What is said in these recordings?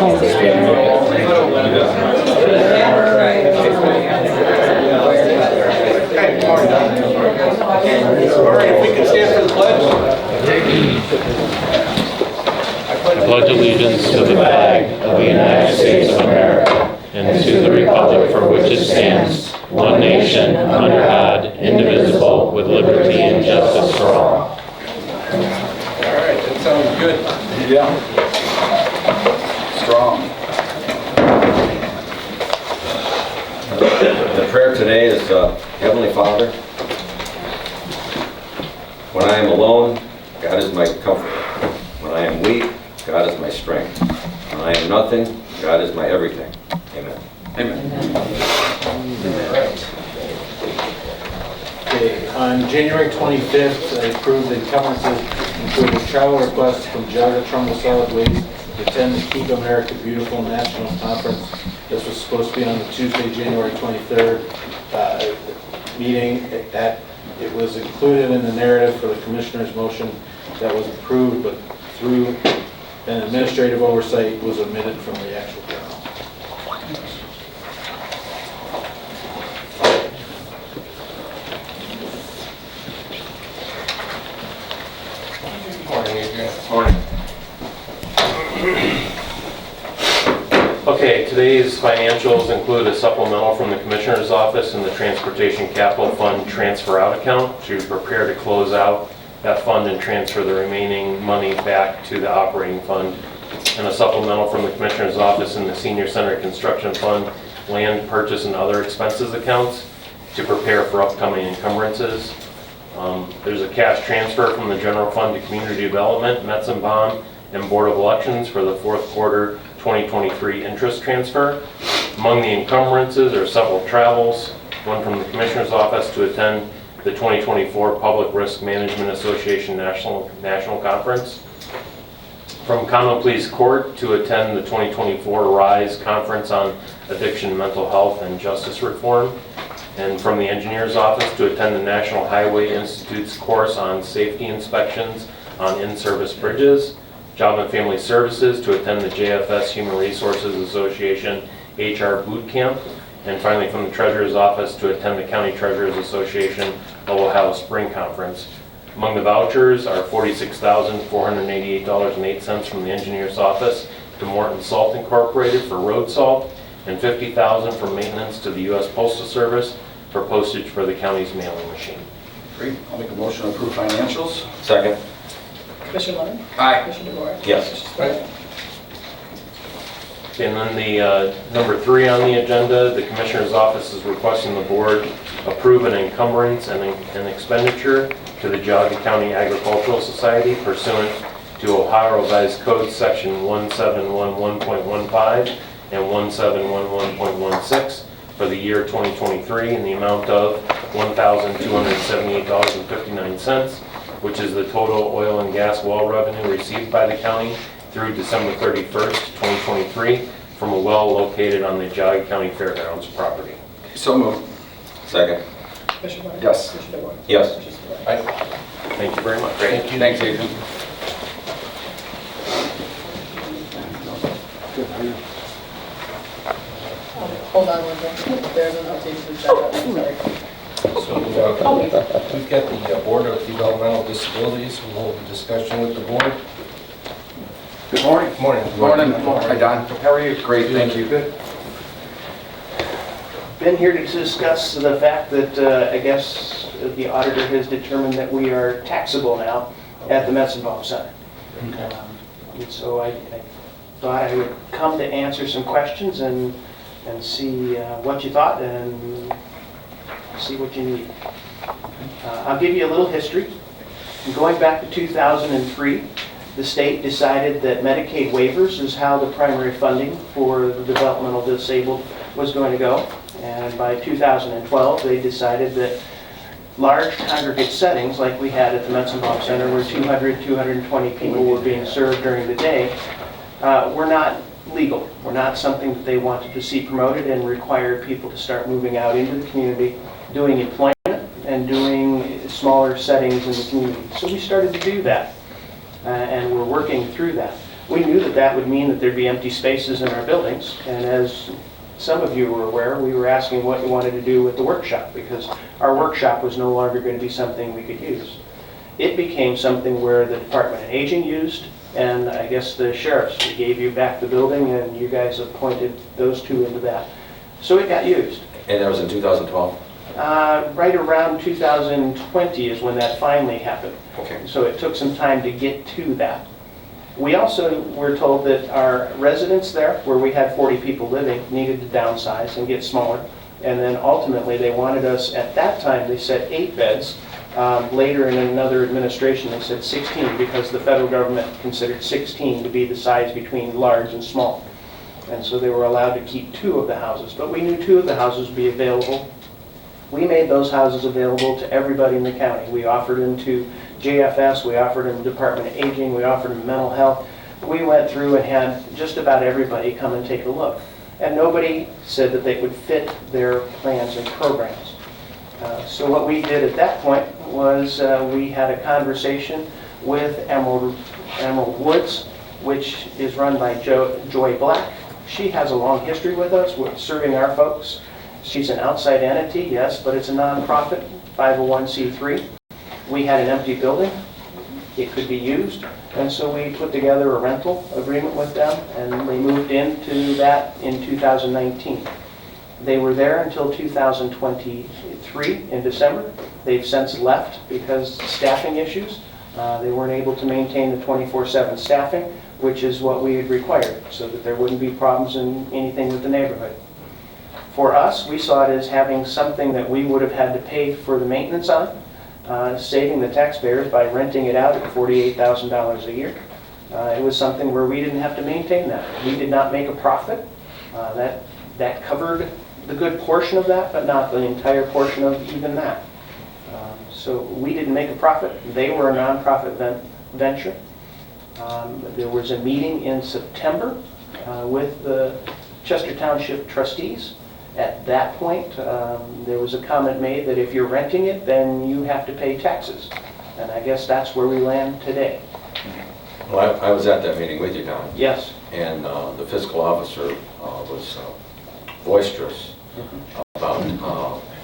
If we can stand for the pledge. I pledge allegiance to the flag of the United States of America and to the republic for which it stands, one nation, under God, indivisible, with liberty and justice for all. All right, that sounds good. Yeah. Strong. The prayer today is, Heavenly Father, when I am alone, God is my comfort. When I am weak, God is my strength. When I am nothing, God is my everything. Amen. Amen. Okay, on January 25th, I approved the encumbrances, including travel requests from Geauga Trumbull Solid Waste to attend the Keep America Beautiful National Conference. This was supposed to be on the Tuesday, January 23rd meeting. It was included in the narrative for the commissioner's motion that was approved, but through an administrative oversight was omitted from the actual journal. Morning, Adrian. Morning. Okay, today's financials include a supplemental from the Commissioner's Office and the Transportation Capital Fund transfer out account to prepare to close out that fund and transfer the remaining money back to the operating fund. And a supplemental from the Commissioner's Office and the Senior Center Construction Fund land purchase and other expenses accounts to prepare for upcoming encumbrances. There's a cash transfer from the General Fund to Community Development, Metzenbaum, and Board of Elections for the fourth quarter 2023 interest transfer. Among the encumbrances are several travels, one from the Commissioner's Office to attend the 2024 Public Risk Management Association National Conference, from Common Pleas Court to attend the 2024 RISE Conference on Addiction, Mental Health, and Justice Reform, and from the Engineer's Office to attend the National Highway Institute's course on safety inspections on in-service bridges, Job and Family Services to attend the JFS Human Resources Association HR Boot Camp, and finally from the Treasurer's Office to attend the County Treasurers Association Ohio Spring Conference. Among the vouchers are $46,488.08 from the Engineer's Office to Morton Salt Incorporated for road salt, and $50,000 for maintenance to the U.S. Postal Service for postage for the county's mailing machine. Great. I'll make a motion to approve financials. Second? Commissioner Lennon? Aye. Commissioner DeWart? Yes. Right. And then the number 3 on the agenda, the Commissioner's Office is requesting the board approve an encumbrance and an expenditure to the Geauga County Agricultural Society pursuant to Ohio Revised Code Section 1711.15 and 1711.16 for the year 2023 in the amount of $1,278.59, which is the total oil and gas well revenue received by the county through December 31st, 2023 from a well located on the Geauga County Fairgrounds property. So moved. Second? Commissioner Lennon? Yes. Commissioner DeWart? Yes. Commissioner DeWart? Right. Thank you very much. Great. Thanks, Adrian. Hold on one second. There's an update to the agenda. I'm sorry. So we've got the Board of Developmental Disabilities. We'll hold a discussion with the board. Good morning. Morning. Morning. Hi, Don. How are you? Great, thank you. Good. Been here to discuss the fact that I guess the auditor has determined that we are taxable now at the Metzenbaum Center. And so I thought I would come to answer some questions and see what you thought and see what you need. I'll give you a little history. Going back to 2003, the state decided that Medicaid waivers is how the primary funding for the developmental disabled was going to go. And by 2012, they decided that large congregate settings like we had at the Metzenbaum Center where 200, 220 people were being served during the day were not legal, were not something that they wanted to see promoted and required people to start moving out into the community, doing employment and doing smaller settings in the community. So we started to do that and we're working through that. We knew that that would mean that there'd be empty spaces in our buildings, and as some of you were aware, we were asking what you wanted to do with the workshop, because our workshop was no longer going to be something we could use. It became something where the Department of Aging used, and I guess the sheriffs. We gave you back the building, and you guys appointed those two into that. So it got used. And that was in 2012? Right around 2020 is when that finally happened. Okay. So it took some time to get to that. We also were told that our residents there, where we had 40 people living, needed to downsize and get smaller. And then ultimately, they wanted us, at that time, they said 8 beds. Later in another administration, they said 16 because the federal government considered 16 to be the size between large and small. And so they were allowed to keep 2 of the houses. But we knew 2 of the houses would be available. We made those houses available to everybody in the county. We offered them to JFS, we offered them to Department of Aging, we offered them mental health. We went through and had just about everybody come and take a look. And nobody said that they would fit their plans and programs. So what we did at that point was we had a conversation with Emerald Woods, which is run by Joy Black. She has a long history with us, with serving our folks. She's an outside entity, yes, but it's a nonprofit, 501c3. We had an empty building. It could be used. And so we put together a rental agreement with them, and they moved into that in 2019. They were there until 2023 in December. They've since left because of staffing issues. They weren't able to maintain the 24/7 staffing, which is what we had required, so that there wouldn't be problems in anything with the neighborhood. For us, we saw it as having something that we would have had to pay for the maintenance on, saving the taxpayers by renting it out at $48,000 a year. It was something where we didn't have to maintain that. We did not make a profit. That covered the good portion of that, but not the entire portion of even that. So we didn't make a profit. They were a nonprofit venture. There was a meeting in September with the Chester Township trustees. At that point, there was a comment made that if you're renting it, then you have to pay taxes. And I guess that's where we land today. Well, I was at that meeting with you, Don. Yes. And the fiscal officer was boisterous about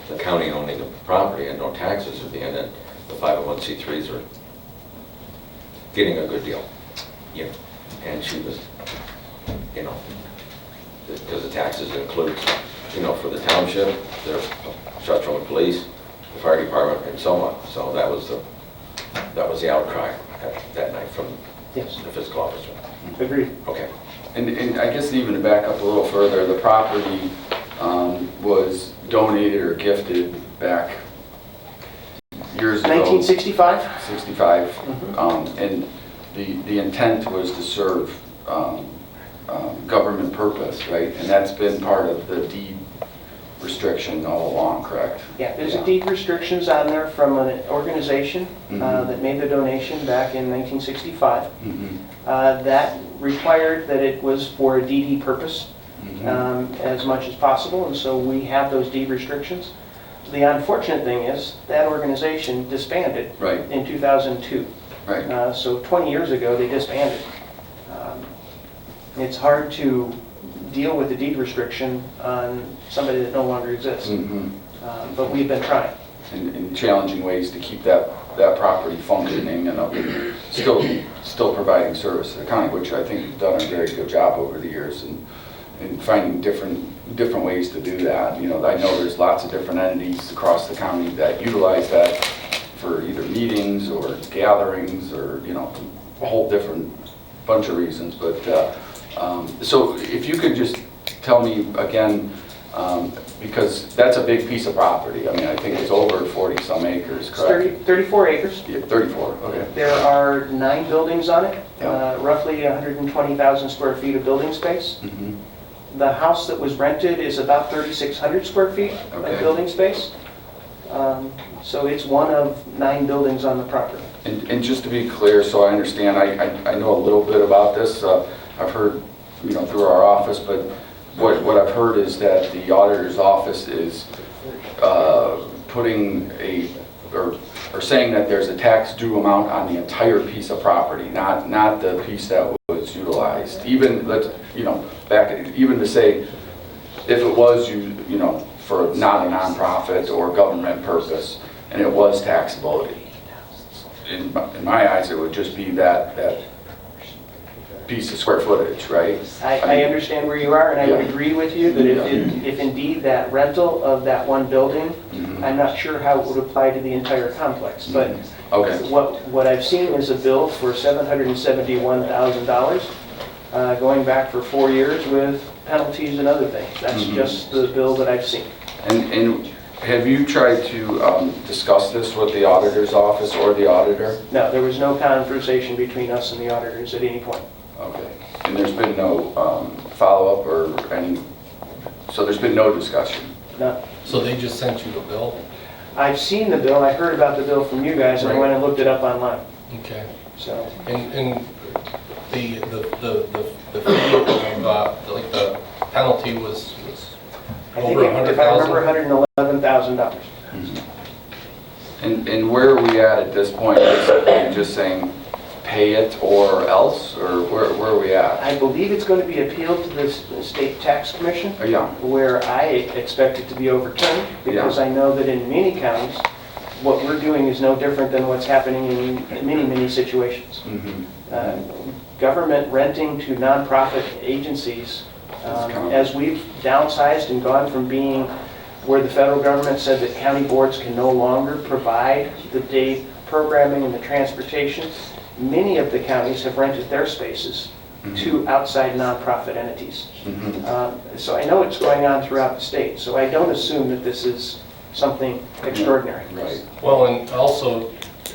the county owning the property and no taxes at the end, and the 501c3s are getting a good deal. You know, and she was, you know, because the taxes includes, you know, for the township, there's Sutherland Police, the fire department, and so on. So that was the outcry that night from Yes. the fiscal officer. Agreed. Okay. And I guess even to back up a little further, the property was donated or gifted back years ago. 1965? 65. And the intent was to serve government purpose, right? And that's been part of the deed restriction all along, correct? Yeah, there's a deed restrictions on there from an organization Mhm. that made the donation back in 1965. Mhm. That required that it was for a DD purpose Mhm. as much as possible, and so we have those deed restrictions. The unfortunate thing is that organization disbanded Right, in 2002. right. So 20 years ago, they disbanded. It's hard to deal with the deed restriction on somebody that no longer exists, Mhm. but we've been trying. In challenging ways to keep that property functioning and still providing service to the county, which I think you've done a very good job over the years in finding different ways to do that. You know, I know there's lots of different entities across the county that utilize that for either meetings or gatherings or, you know, a whole different bunch of reasons. But so if you could just tell me again, because that's a big piece of property. I mean, I think it's over 40-some acres, It's correct? 34 acres. Yeah, 34, okay. There are 9 buildings on it, Yeah. roughly 120,000 square feet of building space. Mhm. The house that was rented is about 3,600 square feet Okay. of building space. So it's one of 9 buildings on the property. And just to be clear, so I understand, I know a little bit about this. I've heard, you know, through our office, but what I've heard is that the auditor's office is putting or saying that there's a tax due amount on the entire piece of property, not the piece that was utilized utilized, even, let's, even to say, if it was for not a nonprofit or government purpose, and it was taxable, in my eyes, it would just be that piece of square footage, right? I understand where you are, and I would Yeah. agree with you that if indeed that rental of that one building, I'm not sure how it would apply to the entire complex, but Okay, what I've seen is a bill for $771,000, going back for 4 years with penalties and other things. That's just the bill that I've seen. and have you tried to discuss this with the auditor's office or the auditor? No, there was no conversation between us and the auditors at any point. Okay, and there's been no follow-up or so there's been no discussion? No. So they just sent you a bill? I've seen the bill, I heard about the bill from you guys, and I Right. went and looked it up online, Okay. so. And the fee of, like the penalty was I think, over if I remember, $100,000? $111,000. And where are we at this point? Basically just saying pay it or else, or where are we at? I believe it's going to be appealed to the State Tax Commission, Yeah, where I expect it to be overturned, because I know that in many counties, what we're doing is no different than what's happening in many situations. Government renting to nonprofit agencies, as we've downsized and gone from being where the federal government said that county boards can no longer provide the day programming and the transportation, many of the counties have rented their spaces to outside nonprofit entities. So I know it's going on throughout the state, so I don't assume that this is something extraordinary. right. Well, and also,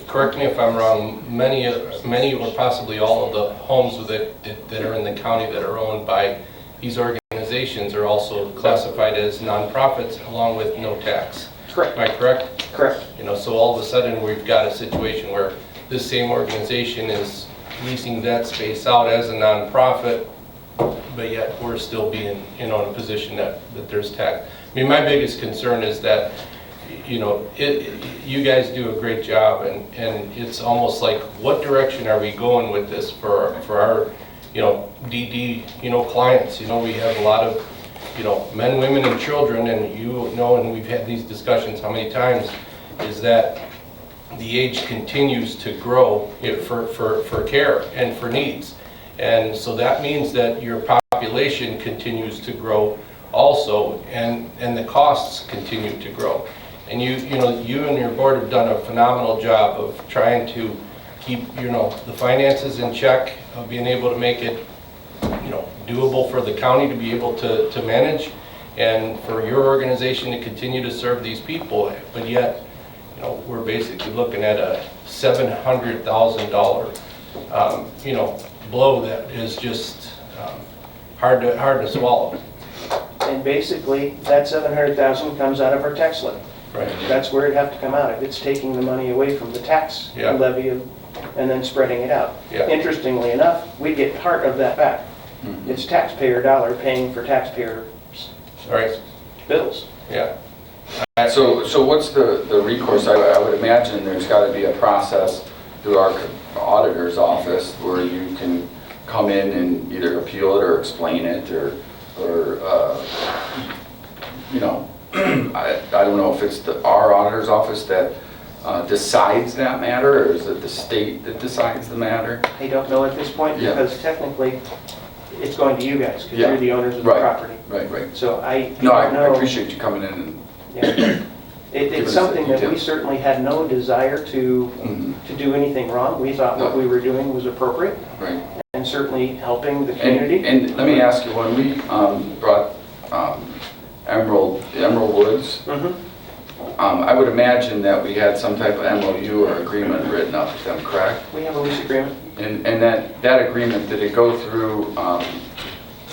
correct me if I'm wrong, many or possibly all of the homes that are in the county that are owned by these organizations are also classified as nonprofits along with no tax. Correct. Am I correct? Correct. So all of a sudden, we've got a situation where this same organization is leasing that space out as a nonprofit, but yet we're still being, in a position that there's tax. I mean, my biggest concern is that, you guys do a great job, and it's almost like, what direction are we going with this for our, DD, clients? We have a lot of, men, women, and children, and and we've had these discussions how many times, is that the age continues to grow for care and for needs. And so that means that your population continues to grow also, and the costs continue to grow. And you and your board have done a phenomenal job of trying to keep, the finances in check, of being able to make it, doable for the county to be able to manage, and for your organization to continue to serve these people. But yet, we're basically looking at a $700,000, blow that is just hard to swallow. And basically, that $700,000 comes out of our tax levy. Right. That's where it'd have to come out of. It's taking the money away from the tax Yeah. levy and then spreading it out. Yeah. Interestingly enough, we get part of that back. It's taxpayer dollar paying for taxpayer All right. bills. Yeah. So what's the recourse? I would imagine there's got to be a process through our auditor's office where you can come in and either appeal it or explain it, or I don't know if it's our auditor's office that decides that matter, or is it the state that decides the matter? I don't know at this point, Yeah. because technically, it's going to you guys, because Yeah. you're the owners of the Right. property. Right. So I No, I don't know. appreciate you coming in and, Yeah. It's us something the that we details. certainly had no desire to do anything wrong. We thought what No. we were doing was appropriate, right. and certainly helping the community. And let me ask you, when we brought Emerald Woods, Mhm. I would imagine that we had some type of MOU or agreement written up with them, correct? We have a lease agreement. And that agreement, did it go through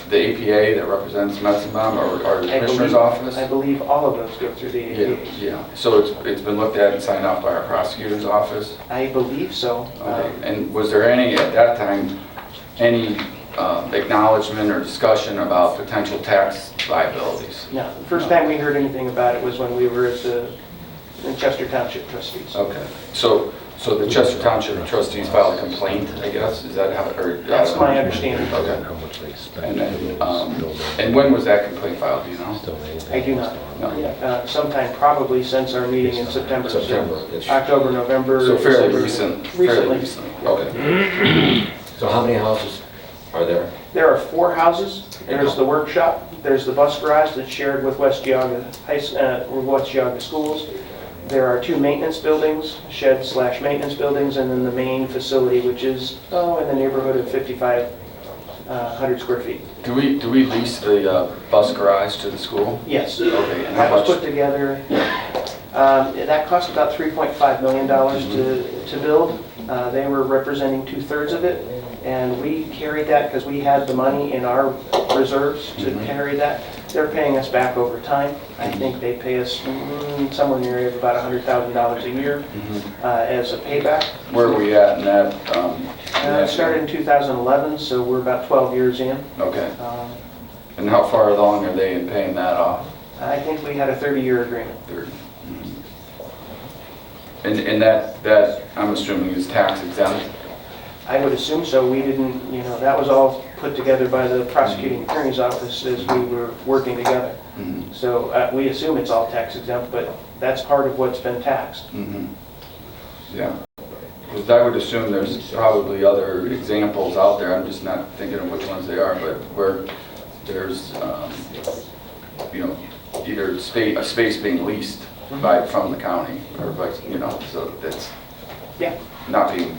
the APA that represents Metzenbaum or the I Commissioner's believe- office? I believe all of those go through the Yeah, APA. yeah. So it's been looked at and signed off by our prosecutor's office? I believe so. Okay. And was there any, at that time, any acknowledgement or discussion about potential tax liabilities? No, the first time we heard anything about it was when we were at the Chester Township trustees. Okay. So So the Chester Township trustees filed a complaint, I guess, is that how, or? That's my understanding. Okay. And then, and when was that complaint filed, do you know? I do not. No. Sometime probably since our meeting in September. so September. It's- October, November. So fairly December. recent? Fairly Recently. recent. Okay. So how many houses are there? There are 4 houses. There's the workshop, there's the bus garage that's shared with West Geauga West Geauga Schools. There are 2 maintenance buildings, shed/maintenance buildings, and then the main facility, which is, in the neighborhood of 5,500 square feet. Do we lease the bus garage to the school? Yes. Okay, and That how was put much? together, that cost about $3.5 million to build. They were representing 2/3 of it, and we carried that because we had the money in our reserves to carry that. They're paying us back over time. I think they pay us somewhere in the area of about $100,000 a year as a payback. Where are we at in that? It started in 2011, so we're about 12 years in. Okay. And how far along are they in paying that off? I think we had a 30-year agreement. 30. And that, I'm assuming, is tax exempt? I would assume so. We didn't, that was all put together by the prosecuting attorney's office as we were working together. So we assume it's all tax exempt, but that's part of what's been taxed. Yeah. Because I would assume there's probably other examples out there, I'm just not thinking of which ones they are, but where there's, either a space being leased from the county, or by, so that's Yeah. not being,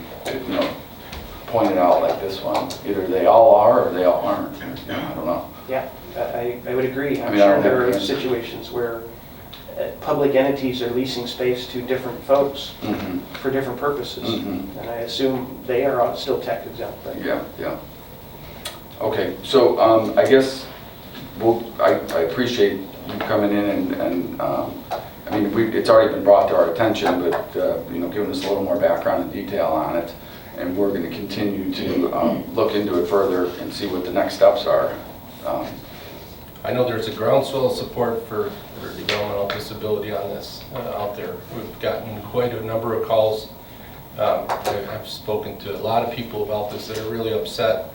pointed out like this one. Either they all are or they all aren't. I don't know. Yeah, I would agree. I I'm mean, I sure don't there have are any- situations where public entities are leasing space to different folks for different purposes. And I assume they are all still tax exempt. But Yeah. Okay, so I guess I appreciate you coming in and I mean, it's already been brought to our attention, but giving us a little more background and detail on it, and we're going to continue to look into it further and see what the next steps are. I know there's a groundswell of support for developmental disability on this out there. We've gotten quite a number of calls. I've spoken to a lot of people about this that are really upset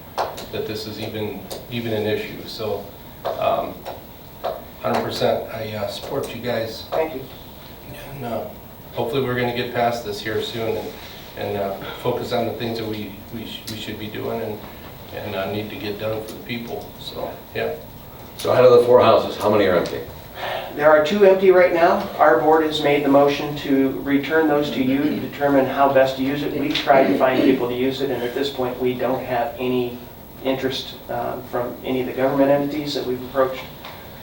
that this is even an issue. So 100% I support you guys. thank you. And hopefully we're going to get past this here soon and focus on the things that we should be doing and need to get done for the people. So, yeah. So out of the 4 houses, how many are empty? There are 2 empty right now. Our board has made the motion to return those to you to determine how best to use it. We've tried to find people to use it, and at this point, we don't have any interest from any of the government entities that we've approached.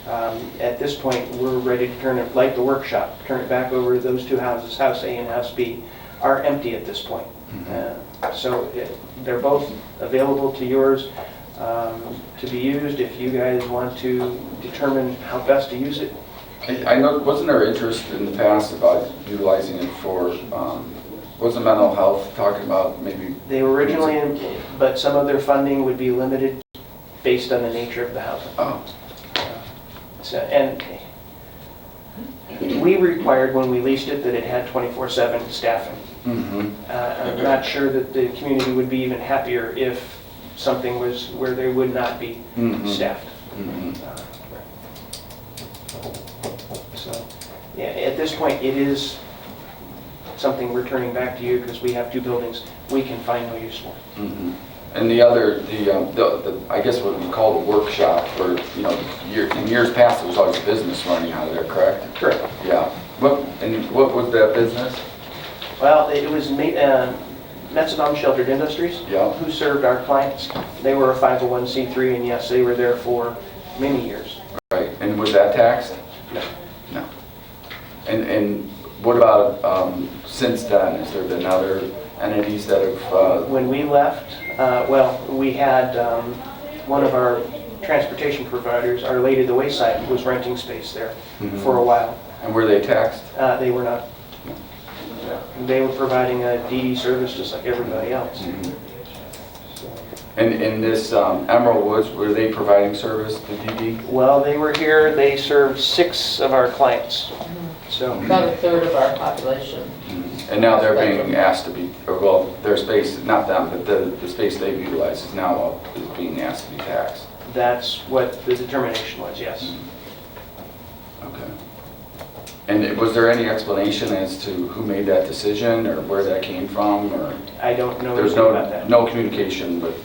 At this point, we're ready to turn it, like the workshop, turn it back over to those 2 houses. House A and House B are empty at this point. So they're both available to yours to be used if you guys want to determine how best to use it. I know, wasn't there interest in the past about utilizing it for, wasn't mental health talking about maybe? They were originally, but some of their funding would be limited based on the nature of the housing. Oh, So, and we required when we leased it that it had 24/7 staffing. I'm not sure that the community would be even happier if something was where they would not be staffed. So, yeah, at this point, it is something we're turning back to you because we have 2 buildings we can find no use for. And the other, I guess what we call the workshop, where, in years past, there was always a business running out of there, correct? Correct. Yeah. What was that business? Well, it was Metzenbaum Sheltered Industries, Yeah. who served our clients. They were a 501c3, and yes, they were there for many years. Right, and was that taxed? No. No. And what about since then? Has there been other entities that have, When we left, we had one of our transportation providers, Our Lady of the Wayside, was renting space there for a while. and were they taxed? They were not. They were providing a DD service just like everybody else. And in this Emerald Woods, were they providing service to DD? Well, they were here, they served 6 of our clients. So, About 1/3 of our population. And now they're being asked to be, or well, their space, not them, but the space they've utilized is now is being asked to be taxed. That's what the determination was, yes. Okay. And was there any explanation as to who made that decision or where that came from, or? I don't know There's anything about that. no communication with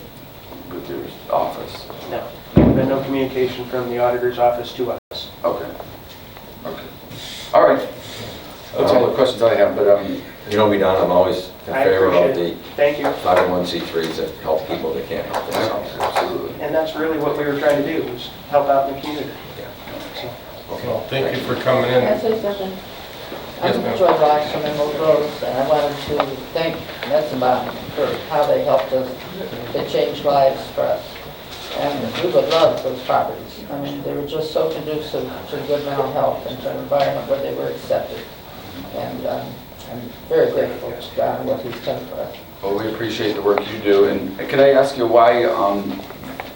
your office? No, there's been no communication from the auditor's office to us. Okay. Okay. All right. That's all the questions I have, but You know me, Don, I'm always in I favor of appreciate the it. Thank you. 501c3s that help people that can't help themselves. absolutely. And that's really what we were trying to do, was help out in the community. So, Well, thank you for coming in. Can I say something? Yes, I'm ma'am. Joy Rice from Emerald Rose, and I wanted to thank Metzenbaum for how they helped us. They changed lives for us. And we would love those properties. I mean, they were just so conducive to good mental health and to an environment where they were accepted. And I'm very grateful to God and what he's done for us. Well, we appreciate the work you do, and could I ask you why,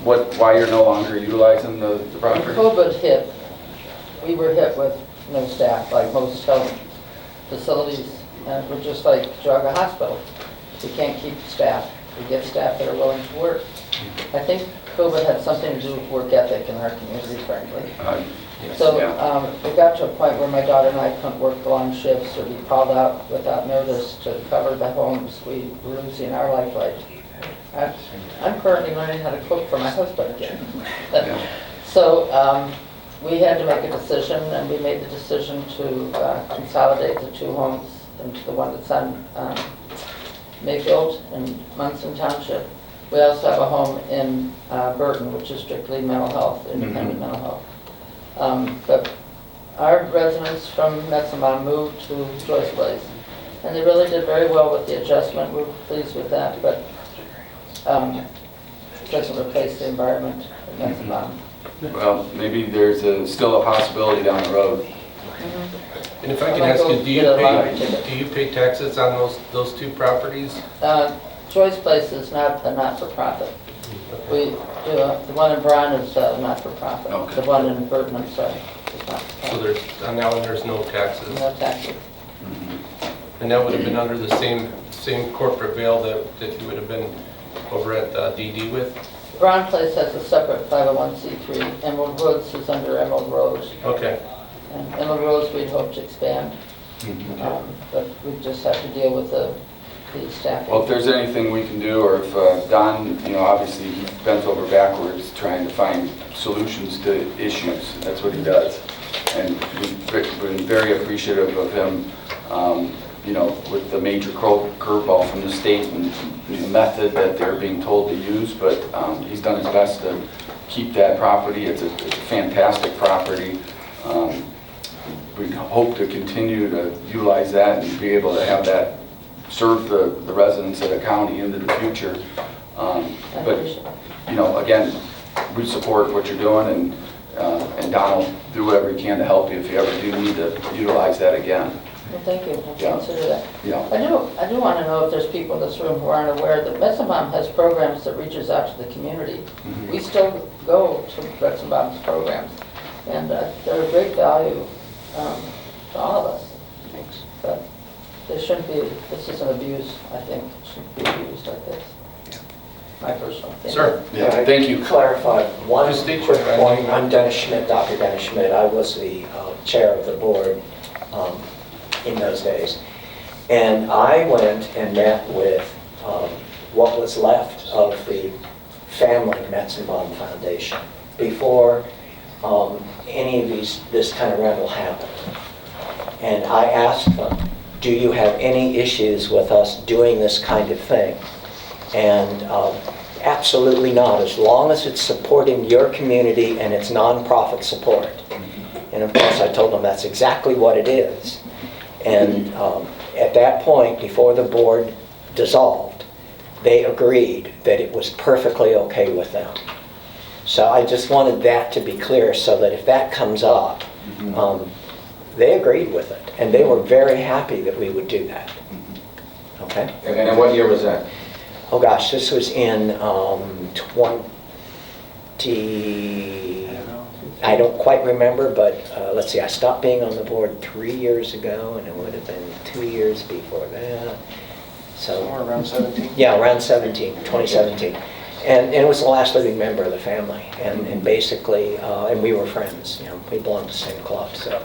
why you're no longer utilizing the When property? COVID hit, we were hit with no staff, like most health facilities, and we're just like Geauga Hospital. We can't keep staff. We get staff that are willing to work. I think COVID had something to do with work ethic in our community, frankly. So Yeah. it got to a point where my daughter and I couldn't work long shifts or be called out without notice to cover the homes. We were losing our lifeline. I'm currently learning how to cook for my husband again. So we had to make a decision, and we made the decision to consolidate the two homes into the one that's on Mayfield in Munson Township. We also have a home in Burton, which is strictly mental health, independent mental health. But our residents from Metzenbaum moved to Joyce Place, and they really did very well with the adjustment. We're pleased with that, but it doesn't replace the environment in Metzenbaum. Well, maybe there's still a possibility down the road. And if I can ask you, do you pay taxes on those two properties? Joyce Place is not a not-for-profit. We do, the one in Brown is not-for-profit. Okay. The one in Burton, I'm sorry, is not. So there's, on that one, there's no taxes? No taxes. And that would have been under the same corporate veil that you would have been over at DD with? Brown Place has a separate 501c3. Emerald Woods is under Emerald Rose. Okay. And Emerald Rose, we'd hope to expand, but we just have to deal with the staffing. Well, if there's anything we can do, or if Don, obviously he bends over backwards trying to find solutions to issues. That's what he does. And we've been very appreciative of him, with the major curveball from the state and the method that they're being told to use. But he's done his best to keep that property. It's a fantastic property. We hope to continue to utilize that and be able to have that serve the residents of the county into the future. But, again, we support what you're doing, and Don will do whatever he can to help you if you ever do need to utilize that again. Well, thank you. I'll Yeah. consider that. Yeah. I do want to know if there's people in this room who aren't aware that Metzenbaum has programs that reaches out to the community. We still go to Metzenbaum's programs, and they're of great value to all of us. thanks. But they shouldn't be, this isn't abused, I think, it shouldn't be abused like this. My personal opinion. Sir? Yeah, thank you. Clarify one Just state quick your point. name. I'm Dennis Schmidt, Dr. Dennis Schmidt. I was the chair of the board in those days. And I went and met with what was left of the family Metzenbaum Foundation before any of this kind of rental happened. And I asked them, do you have any issues with us doing this kind of thing? And absolutely not, as long as it's supporting your community and it's nonprofit support. And of course, I told them that's exactly what it is. And at that point, before the board dissolved, they agreed that it was perfectly okay with them. So I just wanted that to be clear, so that if that comes up, they agreed with it. And they were very happy that we would do that. Okay? And what year was that? Oh gosh, this was in 20... I don't quite remember, but let's see, I stopped being on the board 3 years ago, and it would have been 2 years before that. So, Somewhere around 17. yeah, around 2017. And it was the last living member of the family. And basically, and we were friends, you know, we belonged to the same club. So,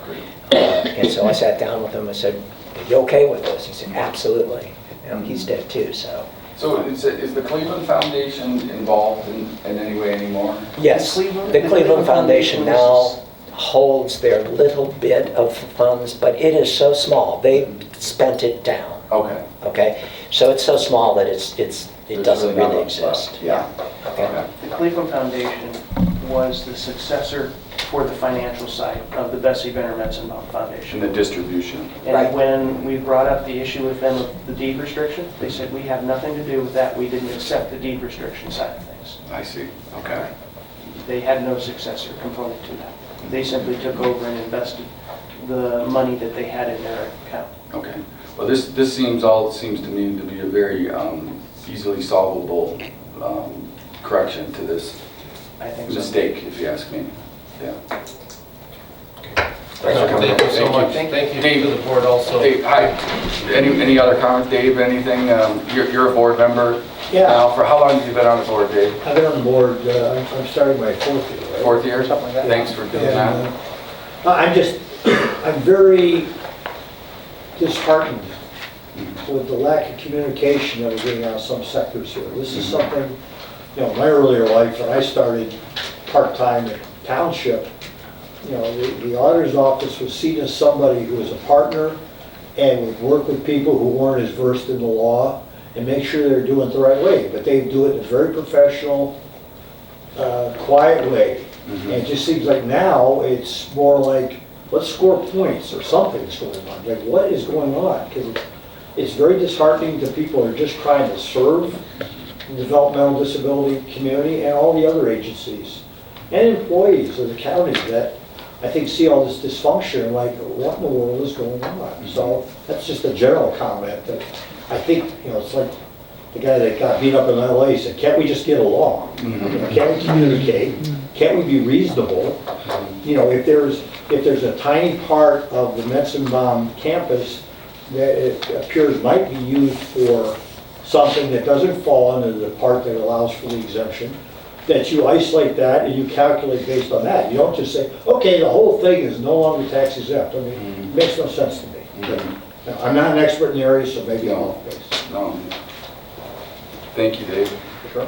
and so I sat down with him and said, "Are you okay with this?" He said, "Absolutely." You know, he's dead too, so. So is the Cleveland Foundation involved in any way anymore? Yes, the Cleveland Foundation now holds their little bit of funds, but it is so small. They spent it down, Okay. okay? So it's so small that it There's doesn't not really much left. exist. Yeah. Okay. The Cleveland Foundation was the successor for the financial side of the Bessie Benner Metzenbaum In Foundation. the distribution. Right. And when we brought up the issue with them of the deed restriction, they said, we have nothing to do with that. We didn't accept the deed restriction side of things. I see. Okay. They had no successor component to that. They simply took over and invested the money that they had in their account. Okay. Well, this seems to me to be a very easily solvable correction to this I think so. mistake, if you ask me. Yeah. Thanks for coming. Thank you so much. Thank you Dave. to the board also. Hey, hi. Any other comments, Dave? Anything? You're a board member Yeah. now. For how long have you been on the board, Dave? I've been on the board, I'm starting my 4th year, right? 4th year? Something like that. Thanks for doing that. And, I'm very disheartened with the lack of communication that we're getting out of some sectors here. This is something, you know, in my earlier life, when I started part-time at Township, you know, the auditor's office was seen as somebody who was a partner and would work with people who weren't as versed in the law and make sure they're doing it the right way. But they do it in a very professional, quiet way. And it just seems like now it's more like, let's score points or something's going on. Like, what is going on? Because it's very disheartening to people who are just trying to serve the developmental disability community and all the other agencies and employees of the county that I think see all this dysfunction and like, what in the world is going on? So that's just a general comment that I think, you know, it's like the guy that got beat up in LA said, can't we just get along? You know, can't we communicate? Can't we be reasonable? You know, if there's a tiny part of the Metzenbaum campus that it appears might be used for something that doesn't fall into the part that allows for the exemption, that you isolate that and you calculate based on that. You don't just say, okay, the whole thing is no longer tax exempt. I mean, it makes no sense to me. But, you know, I'm not an expert in the area, so maybe I'm off base. No. Thank you, Dave. Sure.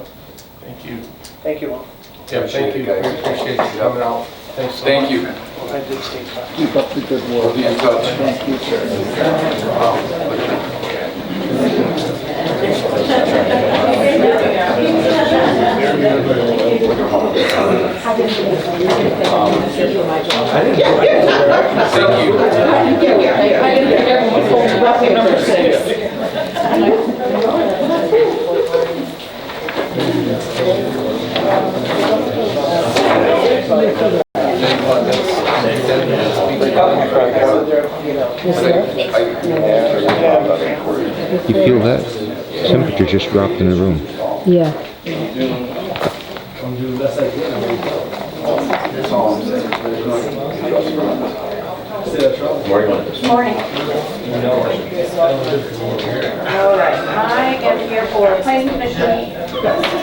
Thank you. Thank you all. Yeah, thank you. Appreciate it, We guys. appreciate you coming out. Thanks so much. Thank you. Well, I did stay touch. Keep up the good We'll work. be in touch. Thank you, sir. Thank you. You feel that? Temperature just dropped in the room. Yeah. Morning. All right, I am here for Planning Commission,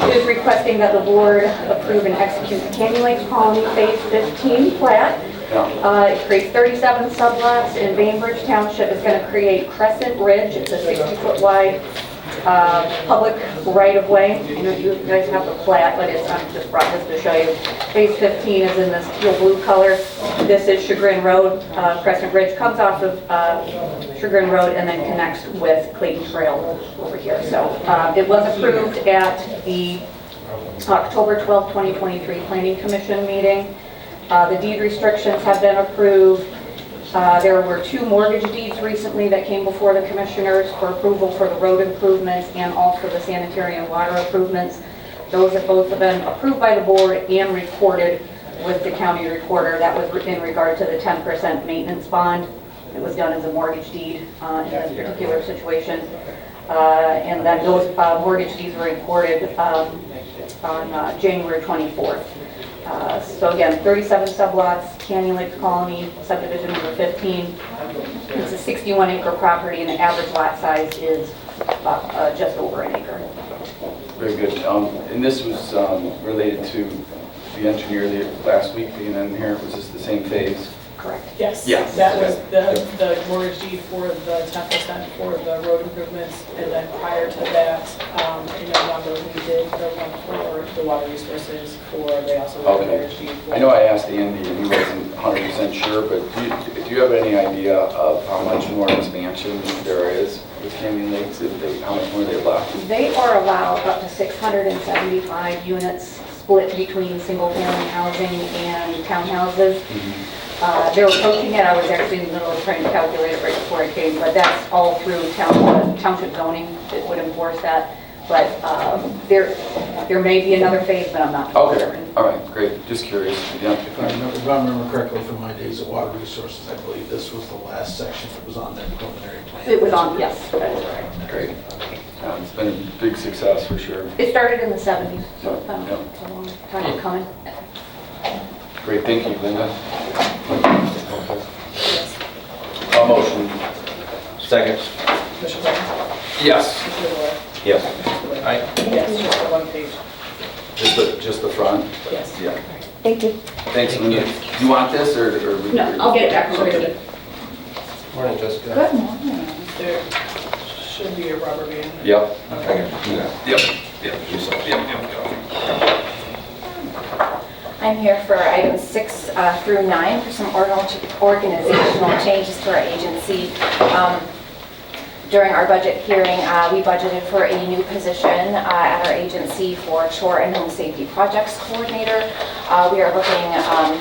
who is requesting that the board approve and execute the Canyon Lakes Colony Phase 15 plat. It creates 37 sublots, and Bainbridge Township is going to create Crescent Ridge. It's a 60-foot wide public right-of-way. I know you guys have the plat, but I just brought this to show you. Phase 15 is in this teal blue color. This is Chagrin Road. Crescent Ridge comes off of Chagrin Road and then connects with Clayton Trail over here. So it was approved at the October 12, 2023 Planning Commission meeting. The deed restrictions have been approved. There were 2 mortgage deeds recently that came before the commissioners for approval for the road improvements and also the sanitary and water improvements. Those have both been approved by the board and recorded with the county recorder. That was in regard to the 10% maintenance bond. It was done as a mortgage deed in this particular situation. And then those mortgage deeds were recorded on January 24th. So again, 37 sublots, Canyon Lakes Colony, subdivision number 15. It's a 61-acre property, and the average lot size is about, just over an acre. Very good. And this was related to the engineer last week being in here. Was this the same phase? Correct. Yes. Yes. That was the mortgage deed for the 10% for the road improvements, and then prior to that, in November, we did the one for the water resources they also did the mortgage deed for. I know I asked Andy and he wasn't 100% sure, but do you have any idea of how much more expansion there is with Canyon Lakes? How much more they left? They are allowed up to 675 units split between single-family housing and townhouses. They're approaching it. I was actually in the middle of trying to calculate it right before I came, but that's all through township zoning that would enforce that. But there may be another phase, but I'm not Okay, certain. all right, great. Just curious. Yeah. If I remember correctly from my days of water resources, I believe this was the last section that was on that preliminary plan. It was on, yes, that is right. Great. It's been a big success for sure. It started in the 70s, so it's been a long time coming. Great, thank you, Linda. Motion. Second. Commissioner Brinkley? Yes. Commissioner Boyle? Yes. Yes, just the one page. Just the front? Yes. Yeah. Thank you. Thanks, Linda. Do you want this or? No, I'll get it back when we're Okay. ready. Morning, Jessica. Good morning. There should be a rubber band. Yep. Yeah. Yep. I'm here for items 6 through 9 for some organizational changes to our agency. During our budget hearing, we budgeted for a new position at our agency for Chore and Home Safety Projects Coordinator. We are looking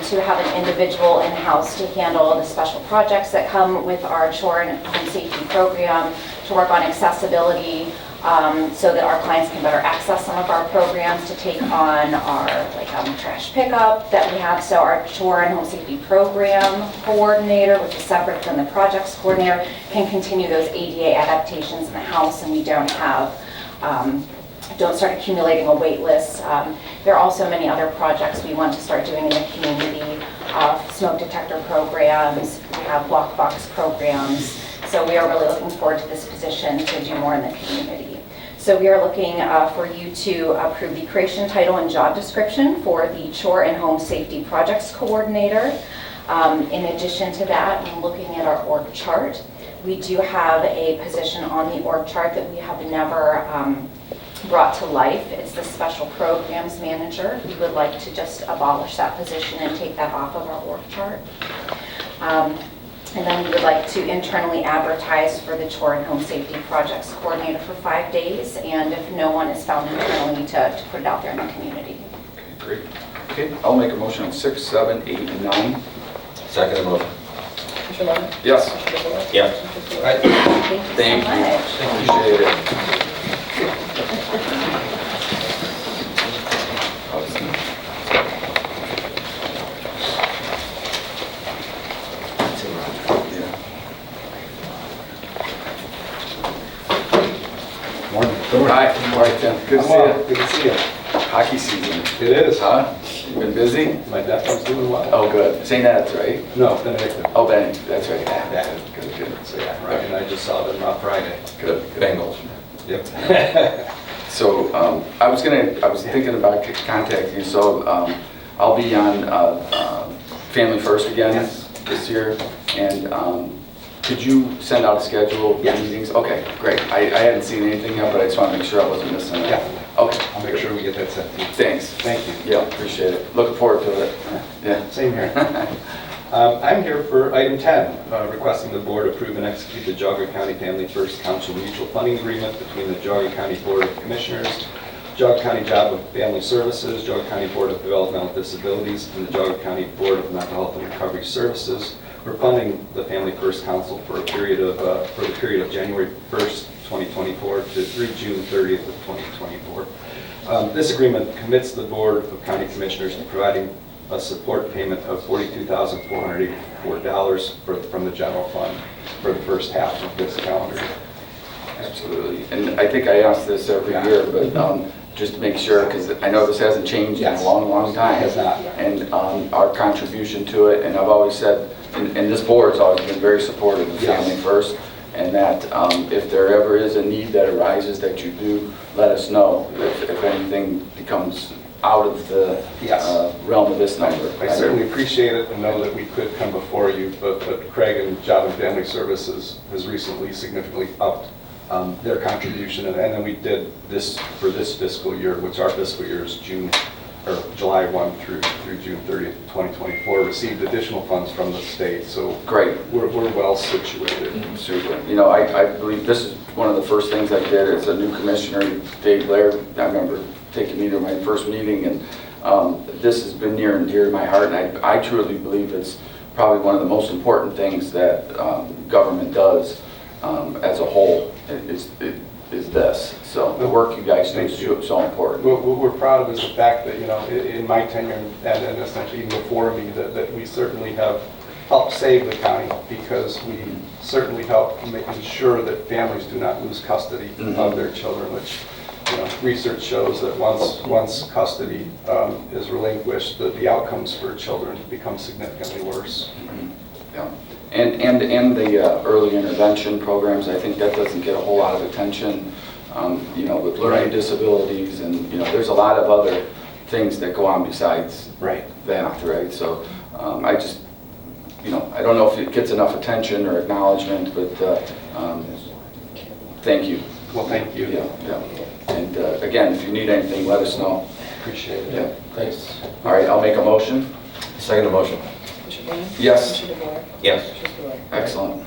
to have an individual in-house to handle the special projects that come with our Chore and Home Safety program, to work on accessibility, so that our clients can better access some of our programs, to take on our trash pickup that we have. So our Chore and Home Safety Program Coordinator, which is separate from the Projects Coordinator, can continue those ADA adaptations in the house, and we don't start accumulating a wait list. There are also many other projects we want to start doing in the community, smoke detector programs, we have block box programs. So we are really looking forward to this position to do more in the community. So we are looking for you to approve the creation title and job description for the Chore and Home Safety Projects Coordinator. In addition to that, when looking at our org chart, we do have a position on the org chart that we have never brought to life. It's the Special Programs Manager. We would like to just abolish that position and take that off of our org chart. And then we would like to internally advertise for the Chore and Home Safety Projects Coordinator for 5 days, and if no one is found internally, to put it out there in the community. Okay, great. Okay, I'll make a motion on 6, 7, 8, and 9. Second motion. Commissioner Lennon? Yes. Commissioner Boyle? Yes. Commissioner Boyle? Thank you so much. Appreciate it. Hi, good morning, Tim. Good to see you. Good to see you. Hockey season. It is. Huh? You been busy? My nephew's doing well. Oh, good. St. Ed's, right? No, Benedictine. Oh, Benny, that's right. Yeah. Good, good. So yeah, Ryan and I just saw them on Friday. Good. Bengals. Yep. So I was thinking about contacting you, so I'll be on Family First again this year, and could you send out a schedule of meetings? Okay, great. I hadn't seen anything yet, but I just want to make sure I wasn't missing it. Yeah. Okay. I'll make sure we get that sent to you. Thanks. Thank you. Yeah, appreciate it. Looking forward to it. Yeah. Same here. I'm here for item 10, requesting the board approve and execute the Geauga County Family First Council Mutual Funding Agreement between the Geauga County Board of Commissioners, Geauga County Job and Family Services, Geauga County Board of Developmental Disabilities, and the Geauga County Board of Mental Health and Recovery Services. We're funding the Family First Council for the period of January 1st, 2024 through June 30th of 2024. This agreement commits the Board of County Commissioners to providing a support payment of $42,484 from the general fund for the first half of this calendar year. Absolutely. And I think I ask this every year, but just to make sure, because I know this hasn't changed in a long, long time. It has not. And our contribution to it, and I've always said, and this board's always been very supportive of Yes. Family First, and that if there ever is a need that arises, that you do let us know if anything becomes out of the Yes. realm of this number. I certainly appreciate it and know that we could come before you, but Craig and Job and Family Services has recently significantly upped their contribution, and then we did this for this fiscal year, which our fiscal year is July 1 through June 30th, 2024, received additional funds from the state, so Great. we're well situated. Super. You know, I believe this is one of the first things I did as a new commissioner, Dave Blair. I remember taking me to my first meeting, and this has been near and dear to my heart, and I truly believe it's probably one of the most important things that government does as a whole is this. So the work you guys do is so important. What we're proud of is the fact that, you know, in my tenure and essentially even before me, that we certainly have helped save the county, because we certainly help making sure that families do not lose custody of their children, which, you know, research shows that once custody is relinquished, the outcomes for children become significantly worse. Yeah. And the early intervention programs, I think that doesn't get a whole lot of attention, you know, with learning disabilities, and, you know, there's a lot of other things that go on besides that, right? So I just, you know, I don't know if it gets enough attention or acknowledgement, but thank you. Well, thank you. Yeah. And again, if you need anything, let us know. Appreciate it. Yeah. Thanks. All right, I'll make a motion. Second motion. Commissioner Blaine? Yes. Commissioner DeBoer? Yes. Commissioner Spudler? Excellent.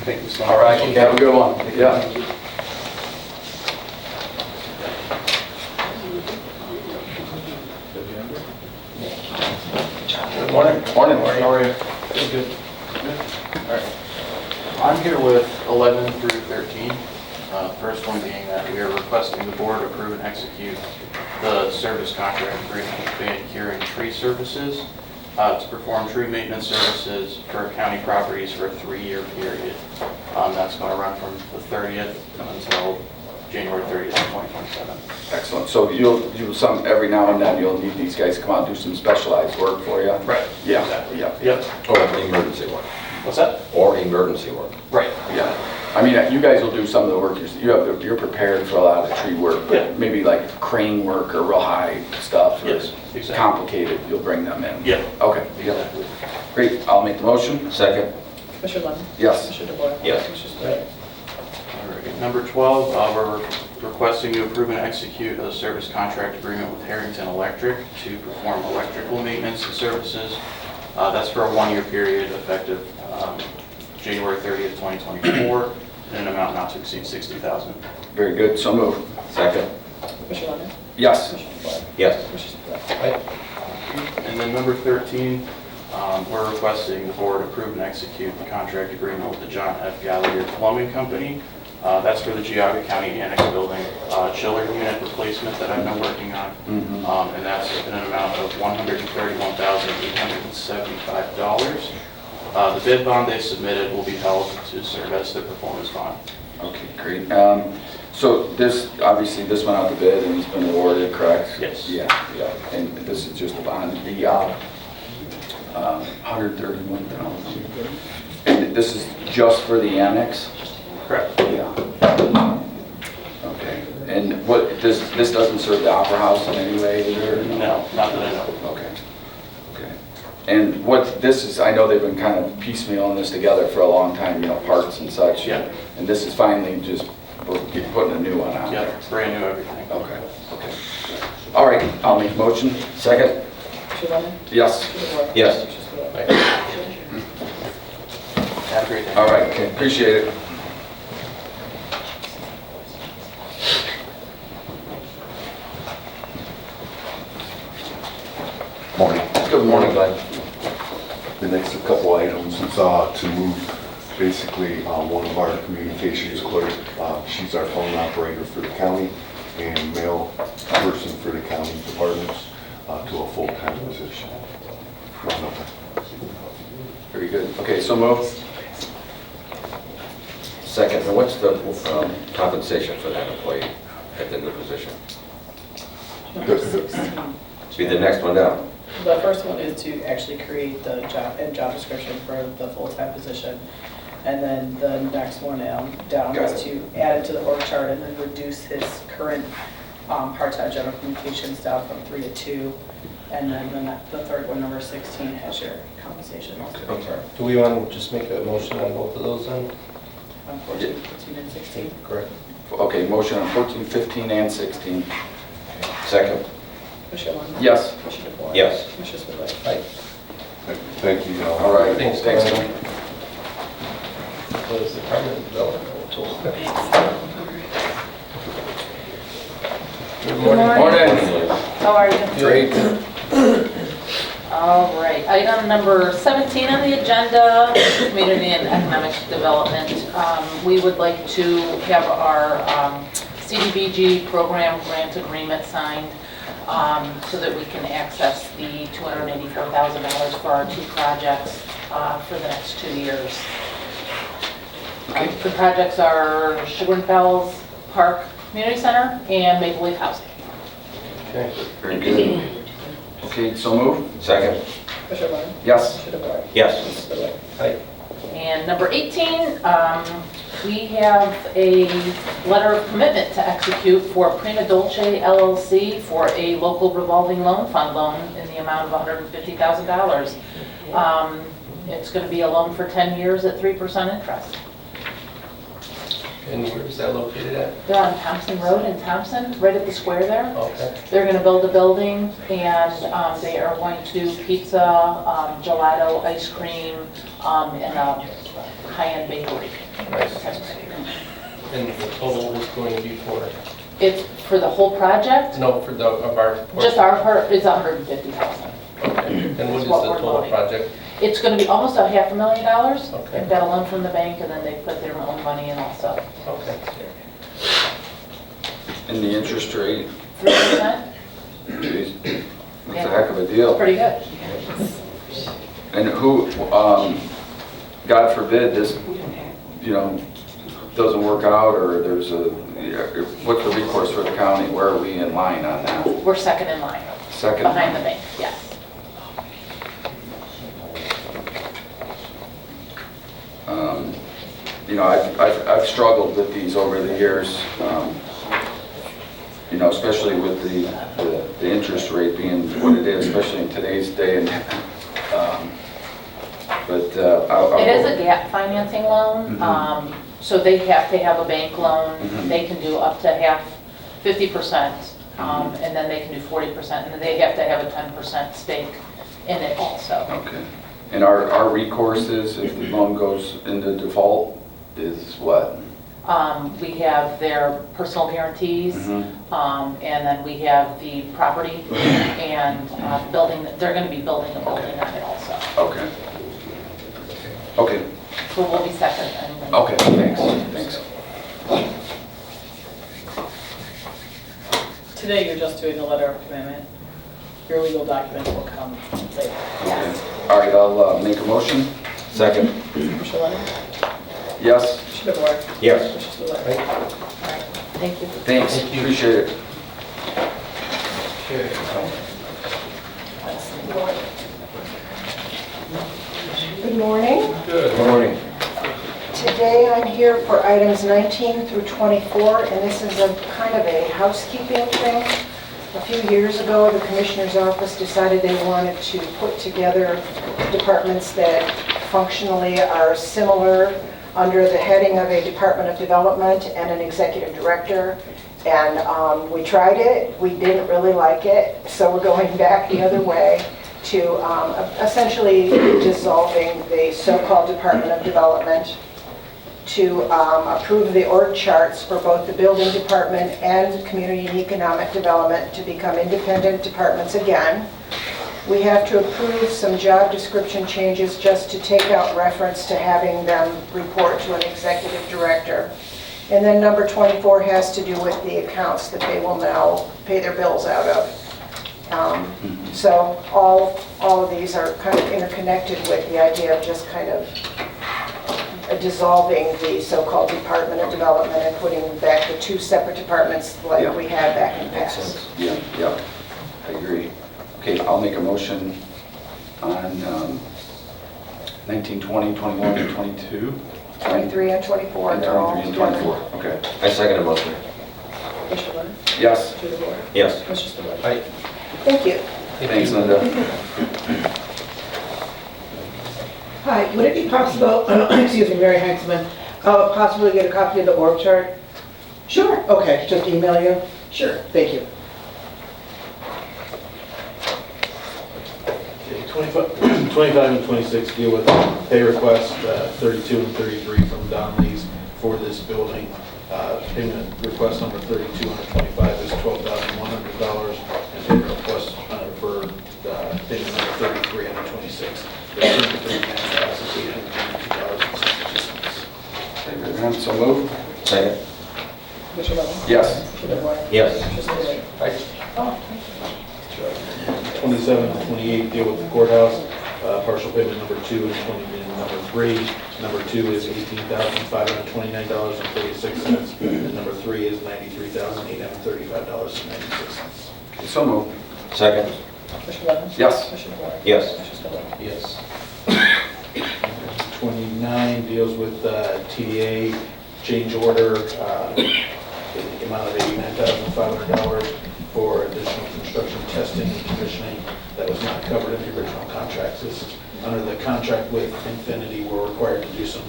Thank you so much. All right, have a good one. Yeah. Good morning. Morning. How are you? Good. All right. I'm here with 11 through 13. First one being that we are requesting the board approve and execute the service contract agreement with Van Kuren Tree Services to perform tree maintenance services for county properties for a 3-year period. That's going to run from the 30th until January 30th, 2027. Excellent. So you'll every now and then you'll need these guys to come out and do some specialized work for you? Right. Yeah. Exactly. Yeah. Yep. Or emergency work. What's that? Or emergency work. Right. Yeah. I mean, you guys will do some of the work. You're prepared for a lot of tree work. But Yeah. maybe like crane work or real high stuff. Or Yes, exactly. complicated, you'll bring them in. Yeah. Okay. Exactly. Great. I'll make the motion. Second. Commissioner Lennon? Yes. Commissioner DeBoer? Yes. Commissioner Spudler? All right. Number 12, we're requesting to approve and execute a service contract agreement with Harrington Electric to perform electrical maintenance and services. That's for a 1-year period effective January 30th, 2024, in an amount not to exceed $60,000. Very good. So move. Second. Commissioner Lennon? Yes. Commissioner DeBoer? Yes. Commissioner Spudler? And then number 13, we're requesting the board approve and execute the contract agreement with the John F. Gallagher Plumbing Company. That's for the Geauga County Annex Building chiller unit replacement that I've been working on. And that's in an amount of $131,875. The bid bond they submitted will be held to serve as the performance bond. Okay, great. So this, obviously, this went out to bid and it's been awarded, correct? Yes. Yeah. And this is just a bond, the $131,000. And this is just for the annex? Correct. Yeah. Okay. And what, this doesn't serve the Opera House in any way either? No, not that I know. Okay. And what this is, I know they've been kind of piecemealing this together for a long time, you know, parts and such. Yeah. And this is finally just putting a new one on Yeah, there. it's brand new everything. Okay. All right, I'll make a motion. Second? Commissioner Lennon? Yes. Commissioner DeBoer? Yes. Commissioner Spudler? Have a great day. All right, okay, appreciate it. Morning. Good morning, Glenn. The next couple items is to move basically one of our communications clerk. She's our phone operator for the county and mail person for the county departments to a full-time position. Very good. Okay, so move. Second. And what's the compensation for that employee at the new position? 16. Be the next one down. The first one is to actually create the job description for the full-time position. And then the next one down is to add it to the org chart and then reduce his current part-time general communications down from 3 to 2. And then the third one, number 16, has your compensation. Okay. Do we want to just make a motion on both of those then? On 14, 15, and 16. Correct. Okay, motion on 14, 15, and 16. Second. Commissioner Lund? Yes. Commissioner DeBoer? Yes. Commissioner Spudler? Aye. Thank you. All right, Thanks, thanks. Glenn. What is the permanent development tool? Good morning. Morning. How are you? Great. All right, item number 17 on the agenda, Community and Economic Development. We would like to have our CDBG program grant agreement signed so that we can access the $284,000 for our 2 projects for the next 2 years. The projects are Sugar and Fells Park Community Center and Maple Leaf Housing. Okay. Very good. Okay, so move. Second. Commissioner Lund? Yes. Commissioner DeBoer? Yes. Commissioner Spudler? Aye. And number 18, we have a letter of commitment to execute for Prima Dolce LLC for a local revolving loan fund loan in the amount of $150,000. It's going to be a loan for 10 years at 3% interest. And where is that located at? They're on Thompson Road in Thompson, right at the square there. Okay. They're going to build a building, and they are going to do pizza, gelato, ice cream, and a high-end bakery. Nice. And the total is going to be for? It's for the whole project. No, for of our. Just our part is $150,000. Okay. And what is the what we're total voting. project? It's going to be almost $500,000. Okay. They've got a loan from the bank, and then they put their own money in also. Okay. And the interest rate, 3%. geez, that's a heck of a deal. Pretty good. And who, God forbid, this, doesn't work out, or there's what's the recourse for the county? Where are we in line on that? We're second in line, Second? behind the bank, yes. I've struggled with these over the years, especially with the interest rate being what it is, especially in today's day. It is a gap financing loan, so they have to have a bank loan. They can do up to half, 50%, and then they can do 40%, and then they have to have a 10% stake in it also. Okay. And our recourse is, if the loan goes into default, is what? We have their personal guarantees, and then we have the property and building. They're going to be building a building on it also. Okay. Okay. So we'll be second. And Okay, thanks. Today, you're just doing the letter of commitment. Your legal documents will come later. Yes. All right, I'll make a motion. Second. Commissioner Lennon? Yes. Commissioner DeBoer? Yes. Commissioner Spudler? All right. Thank you. Thanks, Thank you. appreciate it. Good morning. Good. Morning. Today I'm here for items 19 through 24, and this is a kind of a housekeeping thing. A few years ago, the Commissioner's Office decided they wanted to put together departments that functionally are similar under the heading of a Department of Development and an Executive Director. And we tried it, we didn't really like it, so we're going back the other way to essentially dissolving the so-called Department of Development, to approve the org charts for both the building department and community and economic development to become independent departments again. We have to approve some job description changes just to take out reference to having them report to an executive director. And then number 24 has to do with the accounts that they will now pay their bills out of. So all of these are kind of interconnected with the idea of just kind of dissolving the so-called Department of Development and putting back the two separate departments like we had back in the past. Yeah. Okay, I'll make a motion on 19, 20, 21, and 22. 23 and 24, And they're all 23 and together. 24, okay. I second the motion. Commissioner Lennon? Yes, To the board? Yes. Commissioner Spillier? Aye. Thank you. thanks, Linda. Hi, would it be possible, excuse me, Mary Hanksman, possible to get a copy of the org chart? Sure. Okay, just email you? Sure. Thank you. Okay, 25 and 26 deal with pay request, 32 and 33 from Don Lees for this building. Payment request number 32 under 25 is $12,100, and payment request for payment number 33 under 26 is $802.62. So move. Second. Commissioner Lennon? Yes. To the board? Yes. Commissioner Spillier? Aye. Oh, 27 and 28 deal with the courthouse, partial payment number 2 and number 3. Number 2 is $18,529.46, and number 3 is $93,835.96. So move. Second. Commissioner Lennon? Yes. Commissioner Boyd? Yes. Commissioner Spillier? Yes. 29 deals with TDA change order, the amount of $89,500 for additional construction testing and commissioning that was not covered in the original contracts. This is under the contract with Infinity, we're required to do some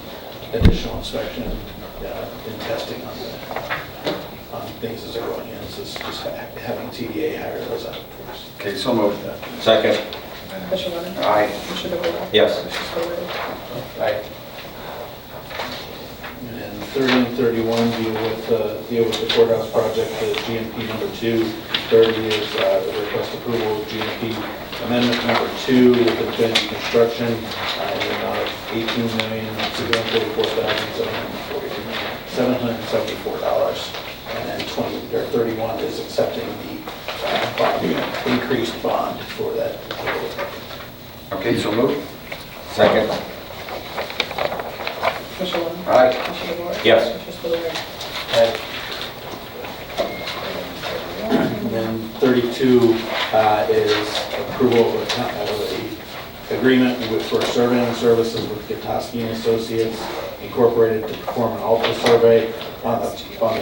additional inspection and testing on things as they're going in. So it's just having TDA hire those out for us. Okay, so move. Second. Commissioner Lennon? Aye. Commissioner Boyd? Yes. Commissioner Spillier? Aye. And then 30 and 31 deal with the courthouse project, the GMP number 2. 30 is the request approval of GMP amendment number 2 with Infinity Construction in the amount of $18,644,774. And then 31 is accepting the increased bond for that. Okay, so move. Second. Commissioner Lennon? Aye. Commissioner Boyd? Yes. Commissioner Spillier? Aye. And then 32 is approval of the agreement for surveying services with Gatoski and Associates Incorporated to perform an Alta survey on the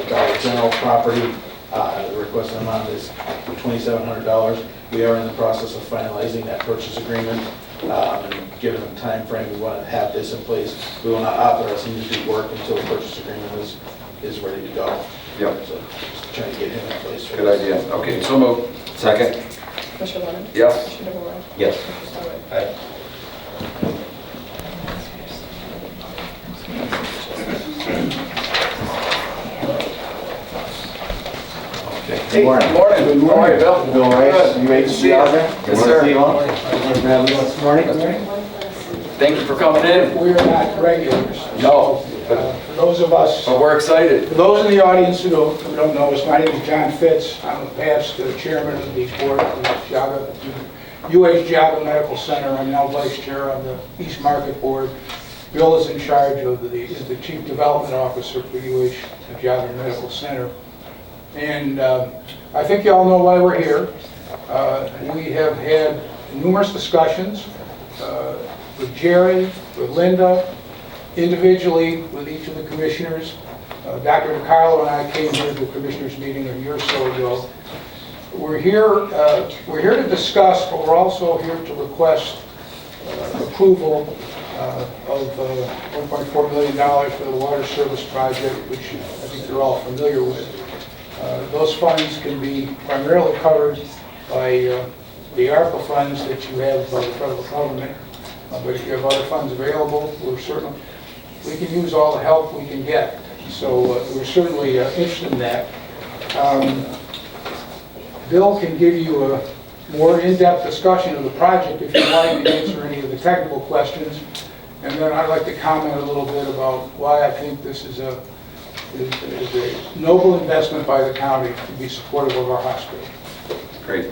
Dollar General property. The request amount is $2,700. We are in the process of finalizing that purchase agreement. And given the time frame, we want to have this in place. We will not authorize him to do work until the purchase agreement is ready to go. Yep. So just trying to get him in place. Good idea. Okay, so move. Second. Commissioner Lennon? Yes. Commissioner Boyd? Yes. Commissioner Spillier? Aye. Hey, good morning. Good morning. How are you, Bill? Bill Rice, you made it to See the ya. office? Yes, sir. This morning? Thank you for coming in. We are not regulars. No, but For those of us, we're excited. for those in the audience who don't know us, my name is John Fitz. I'm the past chairman of the board of UH Medical Center. I'm now vice chair on the East Market Board. Bill is in charge of is the chief development officer for UH Medical Center. And I think you all know why we're here. We have had numerous discussions with Jerry, with Linda, individually with each of the commissioners. Dr. DiCarlo and I came here to the commissioners meeting a year or so ago. We're here to discuss, but we're also here to request approval of $1.4 million for the water service project, which I think you're all familiar with. Those funds can be primarily covered by the ARPA funds that you have by the federal government. But if you have other funds available, we can use all the help we can get. So we're certainly interested in that. Bill can give you a more in-depth discussion of the project if you'd like to answer any of the technical questions. And then I'd like to comment a little bit about why I think this is a noble investment by the county to be supportive of our hospital. Great.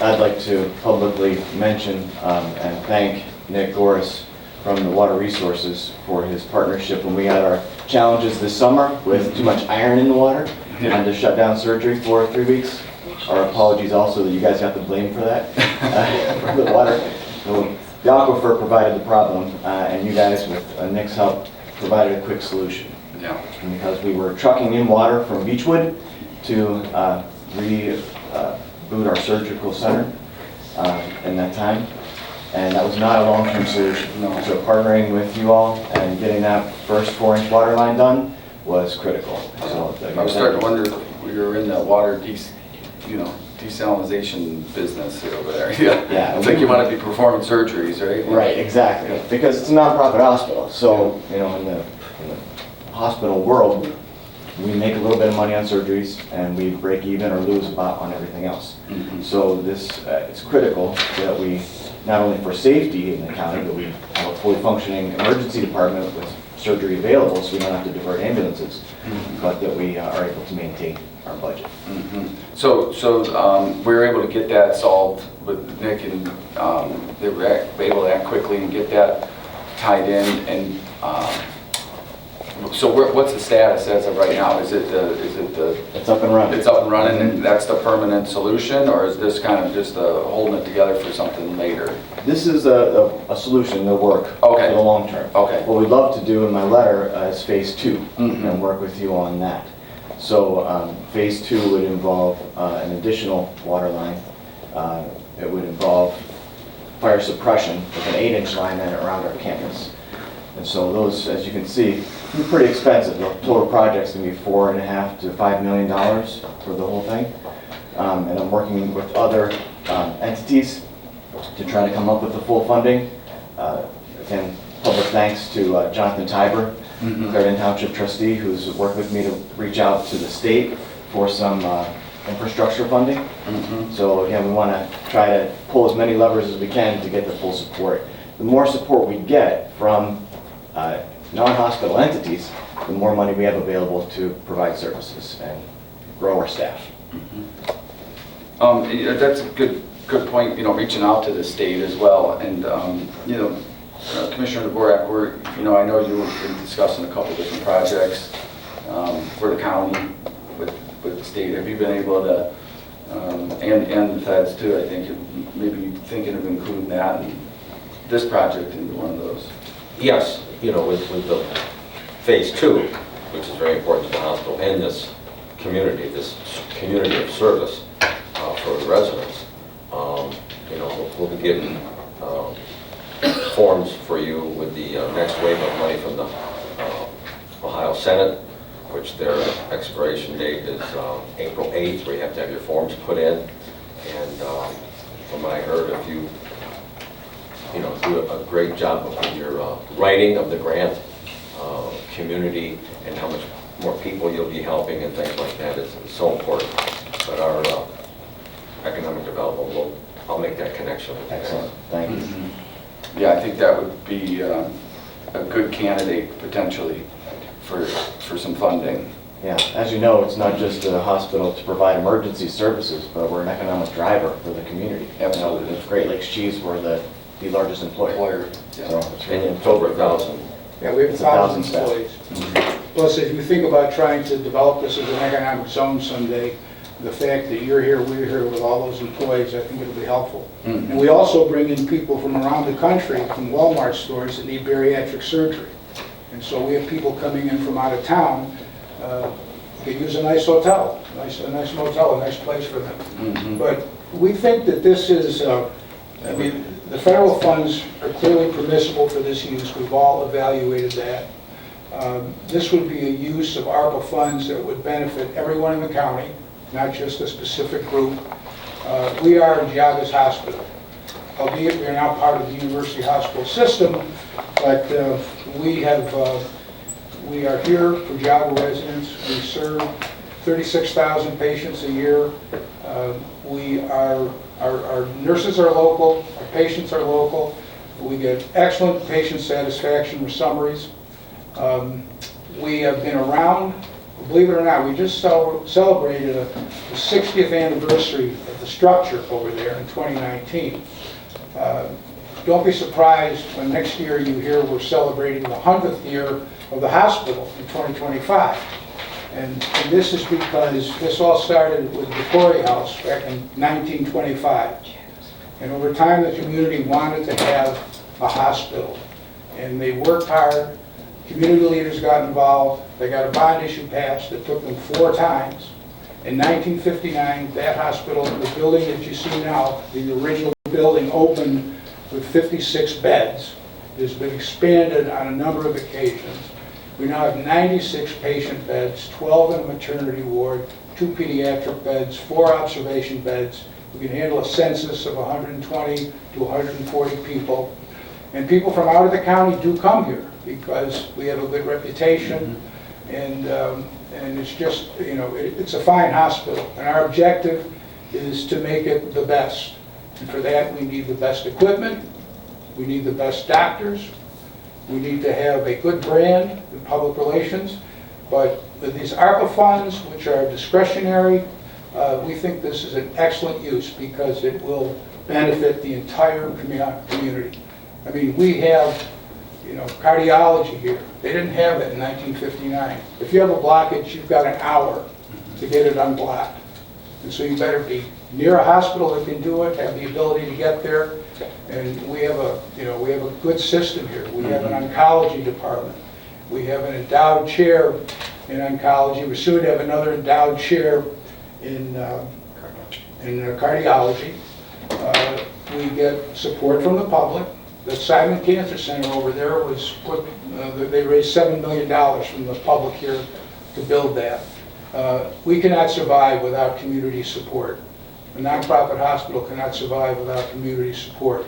I'd like to publicly mention and thank Nick Goris from the Water Resources for his partnership when we had our challenges this summer with too much iron in the water and to shut down surgery for 3 weeks. our apologies also that you guys got the blame for that, for the water. So the aquifer provided the problem, and you guys, with Nick's help, provided a quick solution. Yeah. Because we were trucking in water from Beechwood to reboot our surgical center in that time, and that was not a long-term solution. No. So partnering with you all and getting that first 4-inch water line done was critical. So I was starting to wonder if we were in the water desalinization business over there. Yeah. I think you want to be performing surgeries, right? Right, exactly. Because it's a nonprofit hospital, so in the hospital world, we make a little bit of money on surgeries, and we break even or lose about on everything else. Mm-hmm. So this it's critical that we, not only for safety in the county, but we have a fully functioning emergency department with surgery available, so we don't have to divert ambulances, but that we are able to maintain our budget. Mm-hmm. So we were able to get that solved with Nick, and they were able to act quickly and get that tied in. And so what's the status as of right now? Is it the? It's up and running. It's up and running, and that's the permanent solution, or is this kind of just holding it together for something later? This is a solution that work for the long term. Okay. What we'd love to do in my letter is phase 2, and work with you on that. So phase 2 would involve an additional water line. It would involve fire suppression with an 8-inch line then around our campus. And so those, as you can see, are pretty expensive. The total project's going to be $4.5 to $5 million for the whole thing. And I'm working with other entities to try to come up with the full funding. Again, public thanks to Jonathan Tiber, Clarendon Township trustee, who's worked with me to reach out to the state for some infrastructure funding. So again, we want to try to pull as many levers as we can to get the full support. The more support we get from non-hospital entities, the more money we have available to provide services and grow our staff. That's a good point, reaching out to the state as well. And, Commissioner Dvorak, I know you've been discussing a couple different projects for the county with the state. Have you been able to, and the feds too, I think, maybe thinking of including that and this project into one of those? Yes, with the phase 2, which is very important to the hospital and this community of service for the residents. We'll be getting forms for you with the next wave of money from the Ohio Senate, which their expiration date is April 8th, where you have to have your forms put in. And from what I heard, if you do a great job with your writing of the grant, community, and how much more people you'll be helping and things like that is so important. But our economic development, I'll make that connection. Excellent, thank you. Yeah, I think that would be a good candidate potentially for some funding. Yeah, as you know, it's not just a hospital to provide emergency services, but we're an economic driver for the community. Absolutely. Great Lakes Cheese, we're the largest employer. Yeah. So It's over 1,000. Yeah, we have It's 1,000 staff. employees. Plus, if you think about trying to develop this as an economic zone someday, the fact that you're here, we're here with all those employees, I think it'll be helpful. And we also bring in people from around the country, from Walmart stores that need bariatric surgery. And so we have people coming in from out of town, could use a nice hotel, a nice motel, a nice place for them. But we think that this is, the federal funds are clearly permissible for this use. We've all evaluated that. This would be a use of ARPA funds that would benefit everyone in the county, not just a specific group. We are Geauga Hospital, albeit we are now part of the University Hospital system, but we are here for Geauga residents. We serve 36,000 patients a year. Our nurses are local, our patients are local. We get excellent patient satisfaction with summaries. We have been around. Believe it or not, we just celebrated the 60th anniversary of the structure over there in 2019. Don't be surprised when next year you hear we're celebrating the 100th year of the hospital in 2025. And this is because this all started with the Corey House back in 1925. And over time, the community wanted to have a hospital. And they worked hard. Community leaders got involved. They got a bond issue passed. It took them 4 times. In 1959, that hospital, the building that you see now, the original building, opened with 56 beds. It has been expanded on a number of occasions. We now have 96 patient beds, 12 in a maternity ward, 2 pediatric beds, 4 observation beds. We can handle a census of 120 to 140 people. And people from out of the county do come here because we have a good reputation, and it's just, you know, it's a fine hospital. And our objective is to make it the best. And for that, we need the best equipment, we need the best doctors, we need to have a good brand in public relations. But with these ARPA funds, which are discretionary, we think this is an excellent use because it will benefit the entire community. I mean, we have, you know, cardiology here. They didn't have it in 1959. If you have a blockage, you've got an hour to get it unblocked. And so you better be near a hospital that can do it, have the ability to get there. And we have a, you know, we have a good system here. We have an oncology department. We have an endowed chair in oncology. We're soon to have another endowed chair in cardiology. We get support from the public. The Simon Cancer Center over there was put, they raised $7 million from the public here to build that. We cannot survive without community support. A nonprofit hospital cannot survive without community support.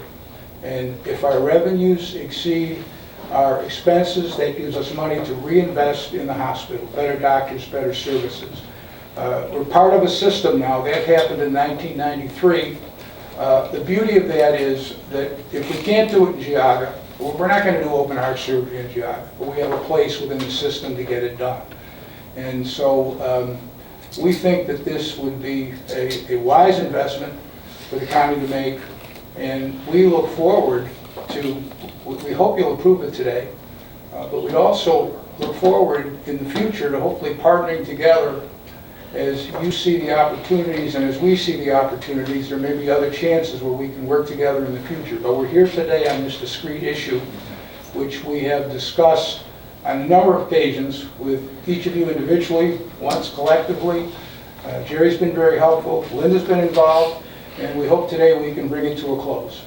And if our revenues exceed our expenses, that gives us money to reinvest in the hospital, better doctors, better services. We're part of a system now. That happened in 1993. The beauty of that is that if we can't do it in Geauga, we're not going to do open heart surgery in Geauga, but we have a place within the system to get it done. And so we think that this would be a wise investment for the county to make, and we look forward to, we hope you'll approve it today, but we also look forward in the future to hopefully partnering together. As you see the opportunities and as we see the opportunities, there may be other chances where we can work together in the future. But we're here today on this discrete issue, which we have discussed on a number of occasions with each of you individually, once collectively. Jerry's been very helpful, Linda's been involved, and we hope today we can bring it to a close.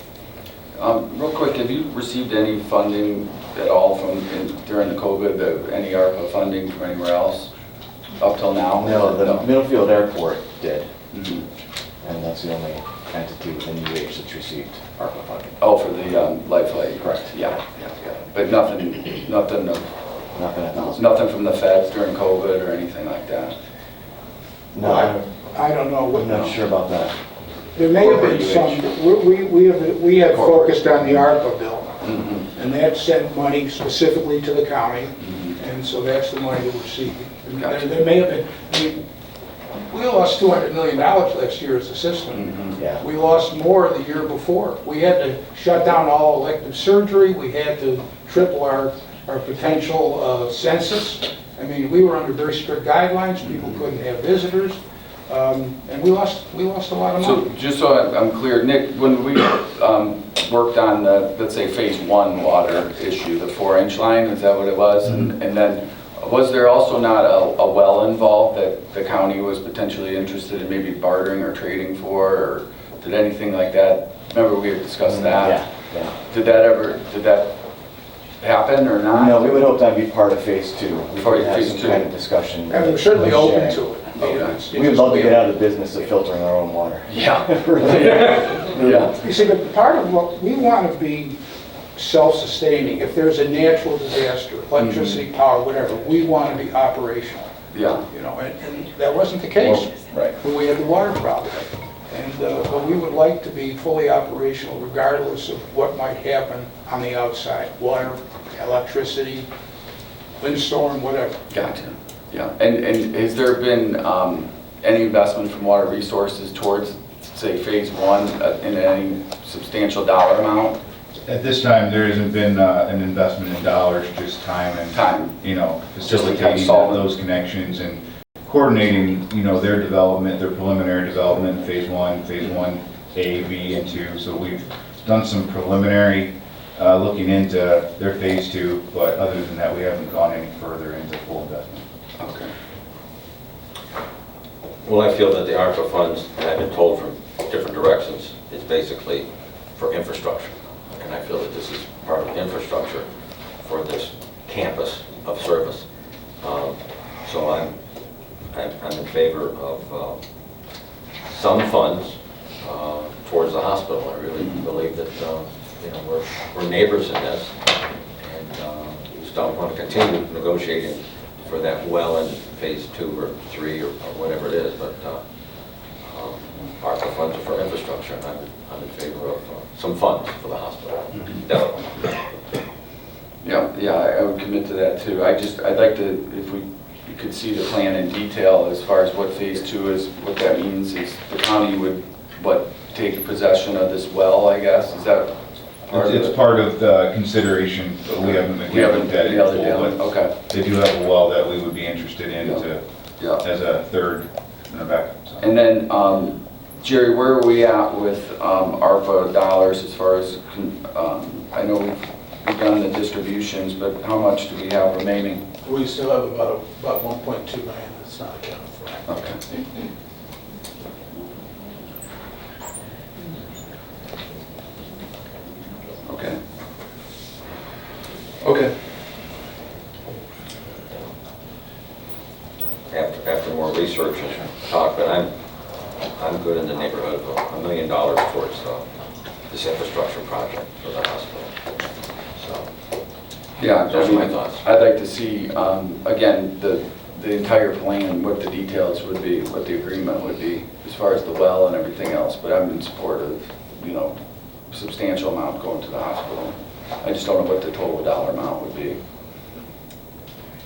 Real quick, have you received any funding at all from during the COVID, any ARPA funding from anywhere else? Up till now? No, the Middlefield Airport did. And that's the only entity within UH that's received ARPA funding. Oh, for the life flight? Correct. Yeah. But nothing from the feds during COVID or anything like that? No, I don't know. I'm not sure about that. There may have been some, we have focused on the ARPA bill, and that sent money specifically to the county, and so that's the money that we're seeking. There may have been, I mean, we lost $200 million last year as a system. Yeah. We lost more the year before. We had to shut down all elective surgery. We had to triple our potential census. I mean, we were under very strict guidelines. People couldn't have visitors. And we lost a lot of money. So just so I'm clear, Nick, when we worked on the, let's say, phase 1 water issue, the 4-inch line, is that what it was? And then was there also not a well involved that the county was potentially interested in maybe bartering or trading for, or did anything like that? Remember we had discussed that? Yeah. Did that happen or not? No, we would hope that'd be part of phase 2. We Part could of have phase some 2. kind of discussion. And we're certainly open to it. We would love to get out of the business of filtering our own water. Yeah. Yeah. You see, but part of what we want to be self-sustaining. If there's a natural disaster, electricity, power, whatever, we want to be operational. Yeah. You know, and that wasn't the case when we had the water problem. And but we would like to be fully operational regardless of what might happen on the outside, water, electricity, windstorm, whatever. Gotcha. Yeah. And has there been any investment from Water Resources towards, say, phase 1 in any substantial dollar amount? At this time, there hasn't been an investment in dollars, just time and, you know, facilitating those connections and coordinating, you know, their development, their preliminary development, phase 1A, B, and 2. So we've done some preliminary looking into their phase 2, but other than that, we haven't gone any further into full investment. Okay. Well, I feel that the ARPA funds, I've been told from different directions, is basically for infrastructure. And I feel that this is part of infrastructure for this campus of service. So I'm in favor of some funds towards the hospital. I really believe that you know, we're neighbors in this, and we just don't want to continue negotiating for that well in phase 2 or 3 or whatever it is. But ARPA funds are for infrastructure, and I'm in favor of some funds for the hospital. Definitely. Yeah, I would commit to that too. I'd like to, if we could see the plan in detail as far as what phase 2 is, what that means is the county would, take possession of this well, I guess? Is that part of it? It's part of the consideration, but we haven't been looked at it in full, but okay. they do have a well that we would be interested in as a third in the back. So. And then, Jerry, where are we at with ARPA dollars as far as, I know we've done the distributions, but how much do we have remaining? We still have about 1.2 million that's not accounted for. Okay. Okay. Okay. After more research and talk, but I'm good in the neighborhood of $1 million towards this infrastructure project for the hospital. So, Yeah, those are my thoughts. I'd like to see, again, the entire plan, what the details would be, what the agreement would be, as far as the well and everything else, but I'm in support of, you know, substantial amount going to the hospital. I just don't know what the total dollar amount would be.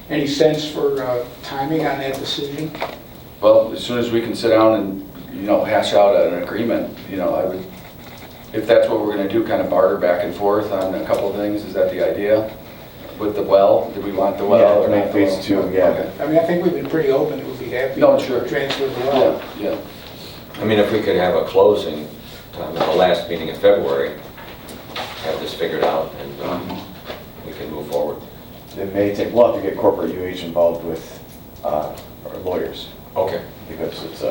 Any sense for timing on that decision? Well, as soon as we can sit down and, you know, hash out an agreement, you know, I would, if that's what we're going to do, kind of barter back and forth on a couple of things, is that the idea? With the well, do we want the well? Yeah, or make not? phase 2, yeah. Okay. I mean, I think we've been pretty open that we'd be happy No, to sure. transfer the well. Yeah, yeah. I mean, if we could have a closing time at the last meeting in February, have this figured out, and we can move forward. It may take, we'll have to get corporate UH involved with our lawyers. Okay. Because it's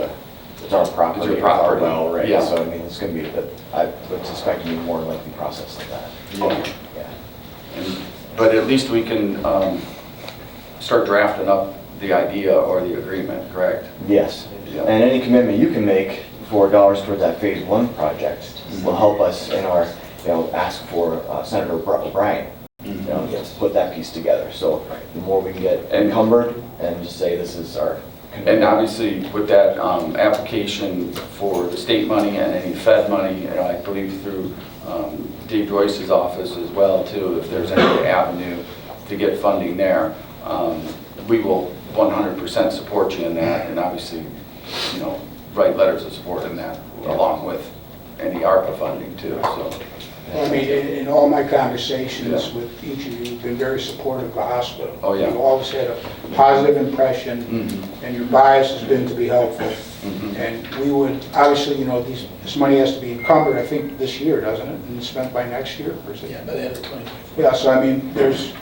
our property, It's your it's our property. well, right? Yeah. So I mean, it's going to be, I would suspect a more lengthy process than that. Yeah. Yeah. But at least we can start drafting up the idea or the agreement, correct? Yes. Yeah. And any commitment you can make for dollars toward that phase 1 project will help us in our, you know, ask for Senator O'Brien, you know, to put that piece together. So the more we can get encumbered and just say this is our. And obviously with that application for the state money and any Fed money, you know, I believe through Dave Joyce's office as well too, if there's any avenue to get funding there, we will 100% support you in that, and obviously, you know, write letters of support in that along with any ARPA funding too. So. Well, I mean, in all my conversations with each of you, you've been very supportive of the hospital. Oh, yeah. You've always had a positive impression, and your bias has been to be helpful. And we would, obviously, you know, this money has to be encumbered, I think, this year, doesn't it? And spent by next year, or is it? Yeah, by the end of 2024. Yeah, so I mean, there is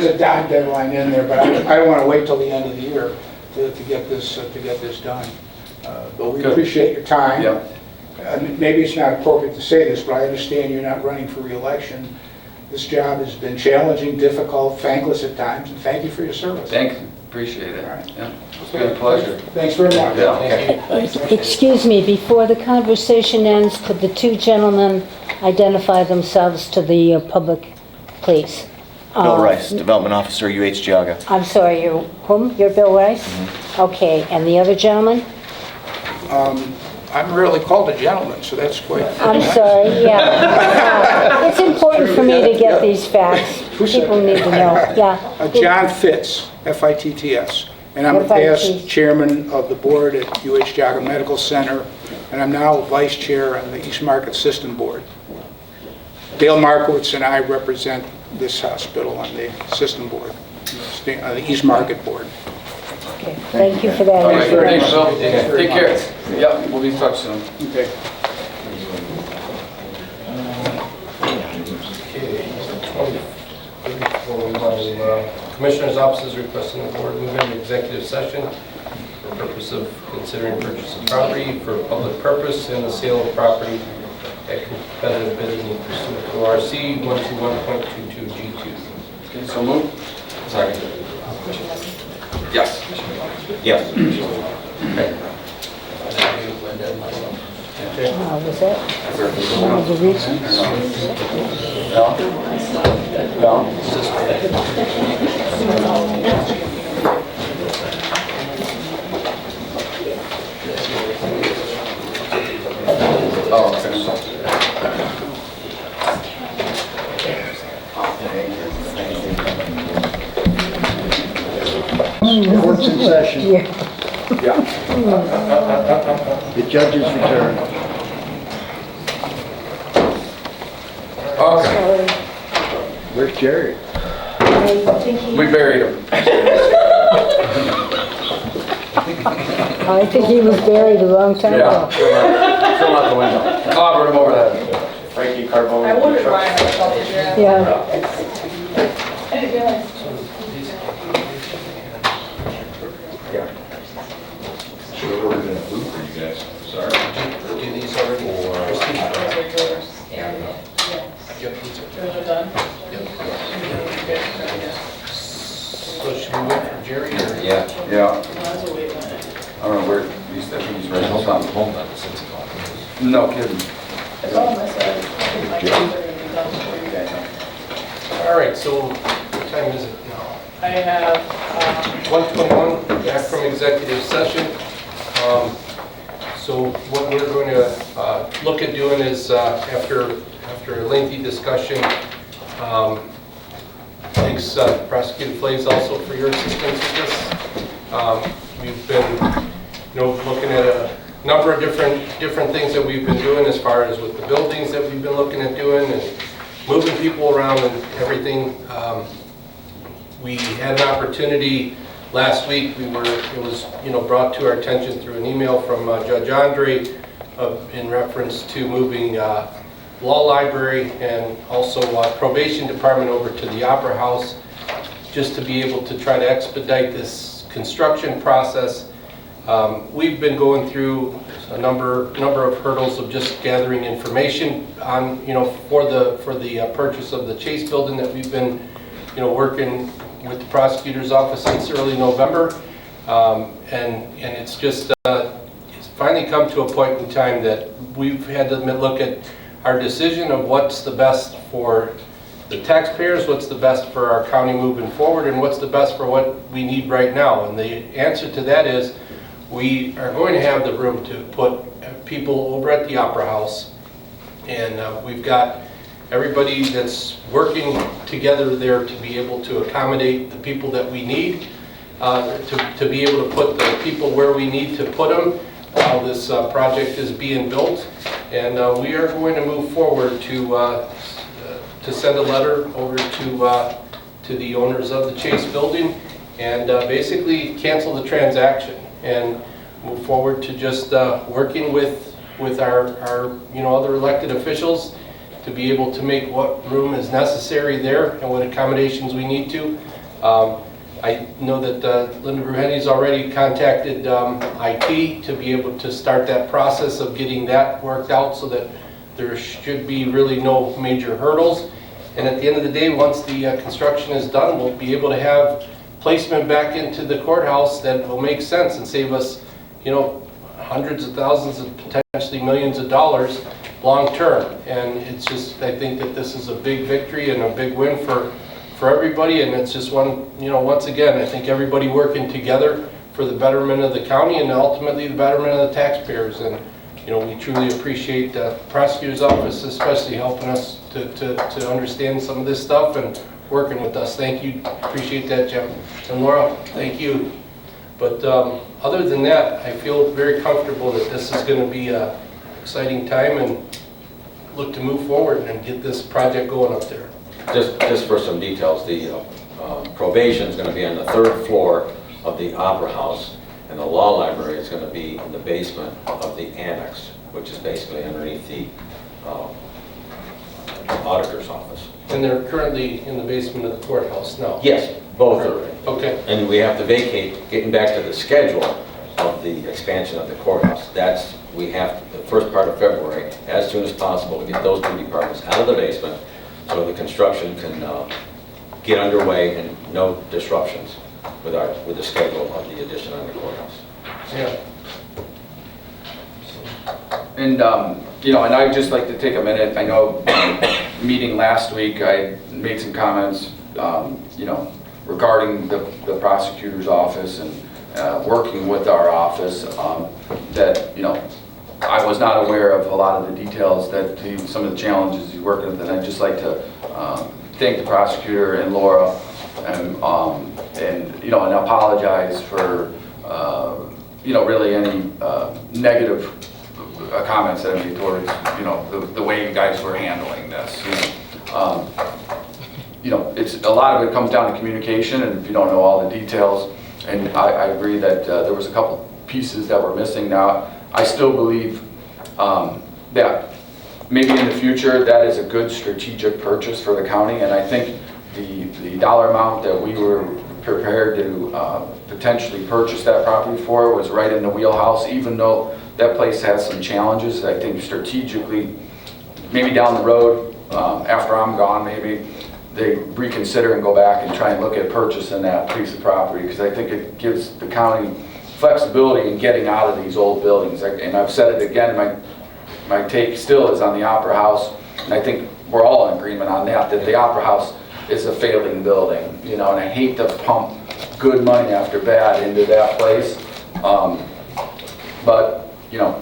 a deadline in there, but I don't want to wait till the end of the year to get this done. But we appreciate your time. Yeah. Maybe it's not appropriate to say this, but I understand you're not running for re-election. This job has been challenging, difficult, thankless at times, and thank you for your service. Thank you. Appreciate it. All right. Yeah. It's been a pleasure. Thanks very much. Yeah, okay. Excuse me, before the conversation ends, could the two gentlemen identify themselves to the public, please? Bill Rice, Development Officer, UH Geauga. I'm sorry, you're whom? You're Bill Rice? Okay, and the other gentleman? I'm rarely called a gentleman, so that's quite... I'm sorry, yeah. It's important for me to get these facts. People need to know, yeah. John Fitz, F-I-T-T-S. And I'm a past chairman of the board at UH Geauga Medical Center, and I'm now vice chair on the East Market System Board. Dale Markowitz and I represent this hospital on the system board, on the East Market board. Okay. Thank you for that. All right, thanks, information. Bill. Take care. Yep, we'll be in touch soon. Okay. Commissioner's office is requesting the board move into executive session for purpose of considering purchase of property for public purpose and the sale of property at competitive bidding pursuant to RC 121.22G2. Okay, so move. Second. Yes. Yes. Was that one of the reasons? Court's in session. Yeah. The judges return. Okay. Where's Jerry? We buried him. I think he was buried a long time Yeah. ago. Throw him out the window. Clobbered him over that. Frankie Carbone. I wondered why I felt it, yeah. Yeah. I didn't realize. Should have ordered in a booth for you guys, sorry. Do these already? Those are yours. And, Yep, these are. those are done. So should we wait for Jerry or? Yeah. Yeah. Mine's a wait line. I don't know where, he's, I think he's ready to something. Home on the 6 o'clock. No kidding. It's all my side. I think my guys are gonna be done before you guys are. All right, so what time is it now? I have, 1:21, back from executive session. So what we're going to look at doing is, after a lengthy discussion, thanks Prosecutor Flays also for your assistance with this. We've been, looking at a number of different things that we've been doing as far as with the buildings that we've been looking at doing and moving people around and everything. We had an opportunity last week. It was brought to our attention through an email from Judge Andre in reference to moving law library and also probation department over to the Opera House, just to be able to try to expedite this construction process. We've been going through a number of hurdles of just gathering information on, for the purchase of the Chase building that we've been, working with the prosecutor's office since early November. And it's just, it's finally come to a point in time that we've had to look at our decision of what's the best for the taxpayers, what's the best for our county moving forward, and what's the best for what we need right now. And the answer to that is we are going to have the room to put people over at the Opera House. And we've got everybody that's working together there to be able to accommodate the people that we need, to be able to put the people where we need to put them while this project is being built. And we are going to move forward to send a letter over to the owners of the Chase building and basically cancel the transaction and move forward to just working with our other elected officials to be able to make what room is necessary there and what accommodations we need to. I know that Linda Bruhenny's already contacted IT to be able to start that process of getting that worked out so that there should be really no major hurdles. And at the end of the day, once the construction is done, we'll be able to have placement back into the courthouse that will make sense and save us, hundreds of thousands and potentially millions of dollars long-term. And it's just, I think that this is a big victory and a big win for everybody. And it's just once again, I think everybody working together for the betterment of the county and ultimately the betterment of the taxpayers. And, we truly appreciate the prosecutor's office, especially helping us to understand some of this stuff and working with us. Thank you. Appreciate that, Jim. And Laura, thank you. But other than that, I feel very comfortable that this is going to be an exciting time and look to move forward and get this project going up there. Just for some details, the probation is going to be on the 3rd floor of the Opera House, And the law library is going to be in the basement of the annex, which is basically underneath the auditor's office. And they're currently in the basement of the courthouse now? Yes, both are. Okay. And we have to vacate, getting back to the schedule of the expansion of the courthouse. We have the first part of February, as soon as possible, to get those two departments out of the basement so the construction can get underway and no disruptions with the schedule of the addition on the courthouse. Yeah. And, and I'd just like to take a minute, I know, meeting last week, I made some comments, regarding the prosecutor's office and working with our office, that, I was not aware of a lot of the details some of the challenges he's working with, and I'd just like to thank the prosecutor and Laura, and apologize for, really any negative comments that I made towards, the way you guys were handling this. It's a lot of it comes down to communication, and if you don't know all the details, and I agree that there was a couple pieces that were missing. Now, I still believe that maybe in the future that is a good strategic purchase for the county, and I think the dollar amount that we were prepared to potentially purchase that property for was right in the wheelhouse, even though that place has some challenges. I think strategically, maybe down the road, after I'm gone, maybe they reconsider and go back and try and look at purchasing that piece of property, because I think it gives the county flexibility in getting out of these old buildings. And I've said it again, my take still is on the Opera House, and I think we're all in agreement on that the Opera House is a failing building, and I hate to pump good money after bad into that place. But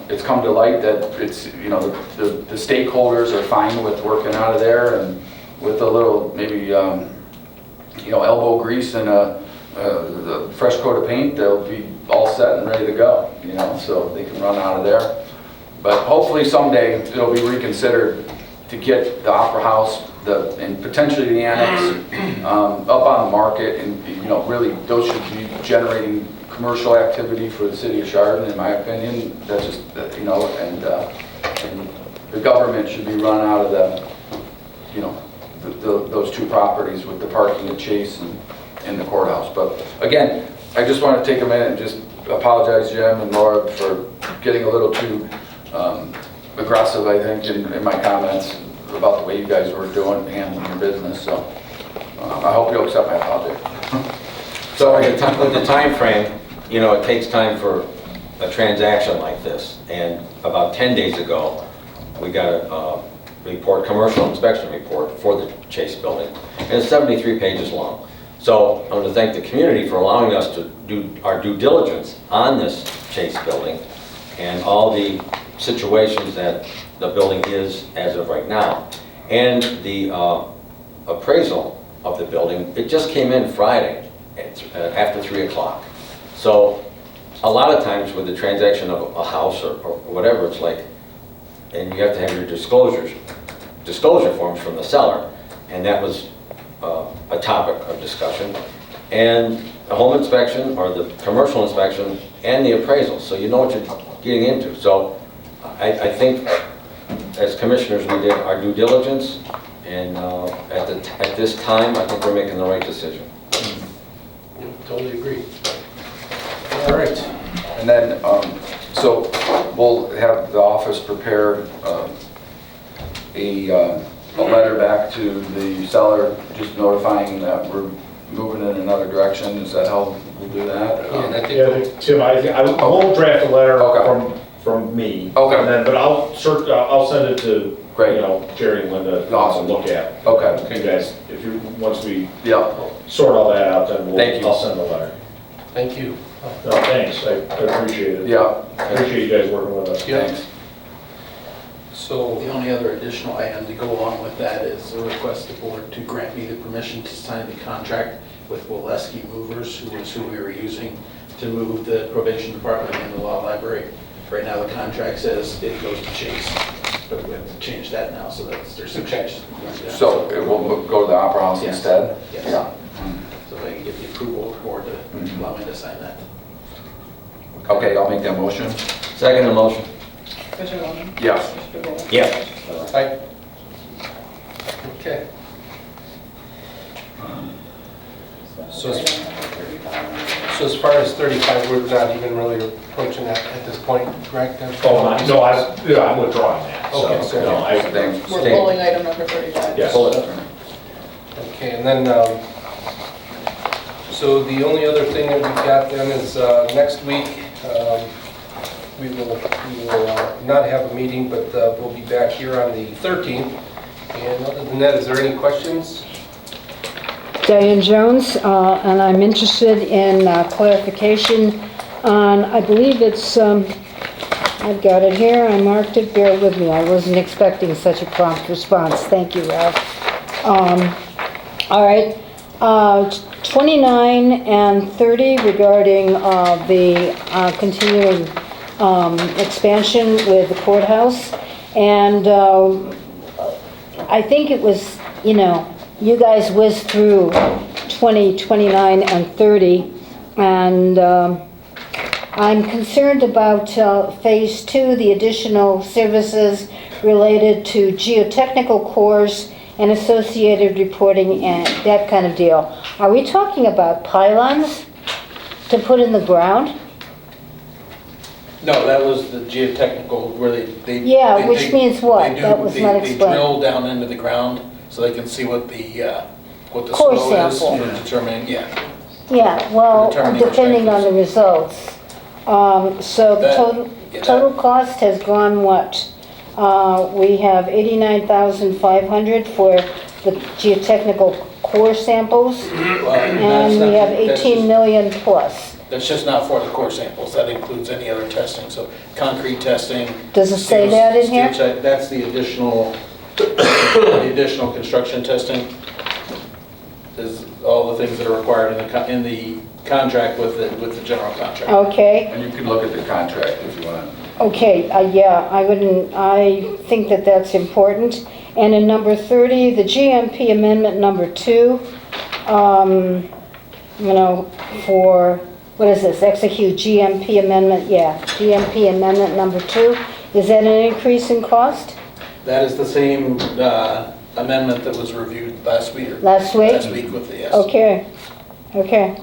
it's come to light that it's, the stakeholders are fine with working out of there, and with a little, maybe, elbow grease and a fresh coat of paint, they'll be all set and ready to go, so they can run out of there. But hopefully someday it'll be reconsidered to get the Opera House, and potentially the annex up on the market, and really those should be generating commercial activity for the city of Chardon, in my opinion. That's just, and the government should be run out of those two properties with the parking at Chase and the courthouse. But again, I just want to take a minute and just apologize, Jim and Laura, for getting a little too aggressive, I think, in my comments about the way you guys were handling your business. So I hope you'll accept my apology. So with the time frame, it takes time for a transaction like this. And about 10 days ago, we got a commercial inspection report for the Chase building, and it's 73 pages long. So I want to thank the community for allowing us to do our due diligence on this Chase building and all the situations that the building is as of right now. And the appraisal of the building, it just came in Friday after 3 o'clock. So a lot of times with the transaction of a house or whatever, it's like, and you have to have your disclosure forms from the seller, and that was a topic of discussion, and a home inspection or the commercial inspection and the appraisal, so you know what you're getting into. So I think as commissioners we did our due diligence, and at this time I think we're making the right decision. Totally agree. All right. And then, so we'll have the office prepare a letter back to the seller, just notifying that we're moving in another direction. Is that how we'll do that? Yeah, Tim, I will draft a letter from me. Okay. And then, but I'll send it to Jerry and Linda to look at. Okay. You guys, once we sort all that out, then I'll send the letter. Thank you. No, thanks. I appreciate it. Yeah. I appreciate you guys working with us. Yeah. Thanks. So the only other additional item to go along with that is a request the board to grant me the permission to sign the contract with Woleski Movers, who is who we were using to move the probation department and the law library. Right now the contract says it goes to Chase, but we have to change that now, so there's some changes. So it will go to the Opera House instead? Yes. Yeah. So if I can get the approval of the board to allow me to sign that. Okay, I'll make that motion. Second motion. Commissioner Warren? Yes. Commissioner DeWolf? Yeah. Aye. Okay. So as far as 35, we're not even really approaching that at this point, correct? Oh, no, I'm withdrawing that. So, Okay, so no, I- We're pulling item number 35. Yes. Okay, and then, so the only other thing that we've got then is next week, we will not have a meeting, but we'll be back here on the 13th. And other than that, is there any questions? Diane Jones, and I'm interested in clarification on, I believe it's, I've got it here, I marked it, bear with me, I wasn't expecting such a prompt response. Thank you, Ralph. All right, 29 and 30 regarding the continuing expansion with the courthouse. And I think it was, you know, you guys whizzed through 20, 29, and 30, and I'm concerned about Phase 2, the additional services related to geotechnical cores and associated reporting and that kind of deal. Are we talking about pylons to put in the ground? No, that was the geotechnical, where they... Yeah, which means what? That was not They explained. drill down into the ground so they can see what the Core soil is sample. for determining, yeah. Yeah, well, Determining depending on the results. So the That- total cost has gone what? We have 89,500 for the geotechnical core samples, and we have 18 million plus. That's just not for the core samples, that includes any other testing, so concrete testing. Does it say steel- that in here? steel check, That's the additional construction testing. Is all the things that are required in the contract with the general contract. Okay, And you can look at the contract if you want. okay, yeah, I think that that's important. And in number 30, the GMP amendment number 2, you know, for, what is this, execute GMP amendment, yeah, GMP amendment number 2, is that an increase in cost? That is the same amendment that was reviewed last week. Last week? Last week with the, yes. Okay, okay.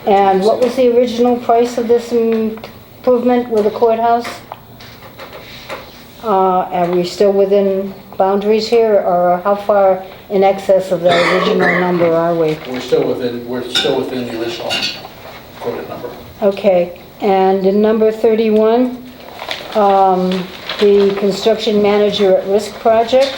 And what was the original price of this improvement with the courthouse? Are we still within boundaries here, or how far in excess of that original number are we? We're still within the original quoted number. Okay, and in number 31, the construction manager at risk project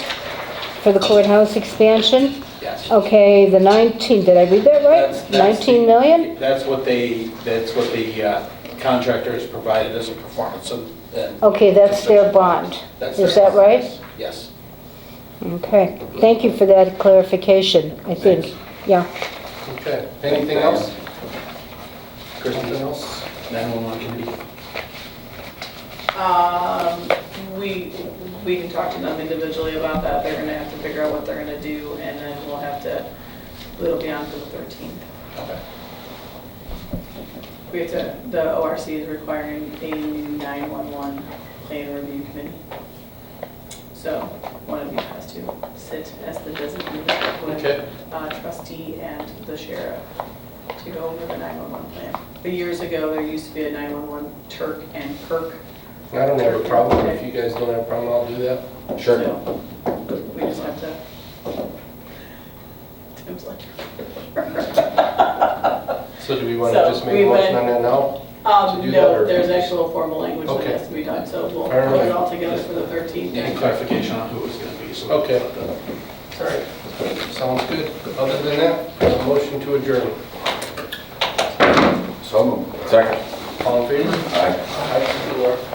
for the courthouse expansion? Yes. Okay, the 19, did I read that right? That's 19 million? That's what the contractor has provided as a performance of. Okay, that's their bond. That's Is their that right? Yes. Okay, thank you for that clarification, I think. Yeah. Okay, anything else? Anything else? 911 committee. We can talk to them individually about that. They're gonna have to figure out what they're gonna do, and then we'll have to, it'll be on for the 13th. Okay. We have to, the ORC is requiring a new 911 plan review committee. So one of you has to sit as the designated with trustee and the sheriff to go over the 911 plan. But years ago, there used to be a 911 Turk and perk. I don't have a problem. If you guys don't have a problem, I'll do that. Sure. So we just have to. Tim's like. So do we want to So just make we a motion went- on that now? To do that, No, or- there's actual formal language that Okay. has to be done, so we'll All put right. it all together for the 13th. Any clarification on who it's going to be? So Okay. All right, sounds good. Other than that, a motion to adjourn. So moved. Second. All in favor? Aye. Aye.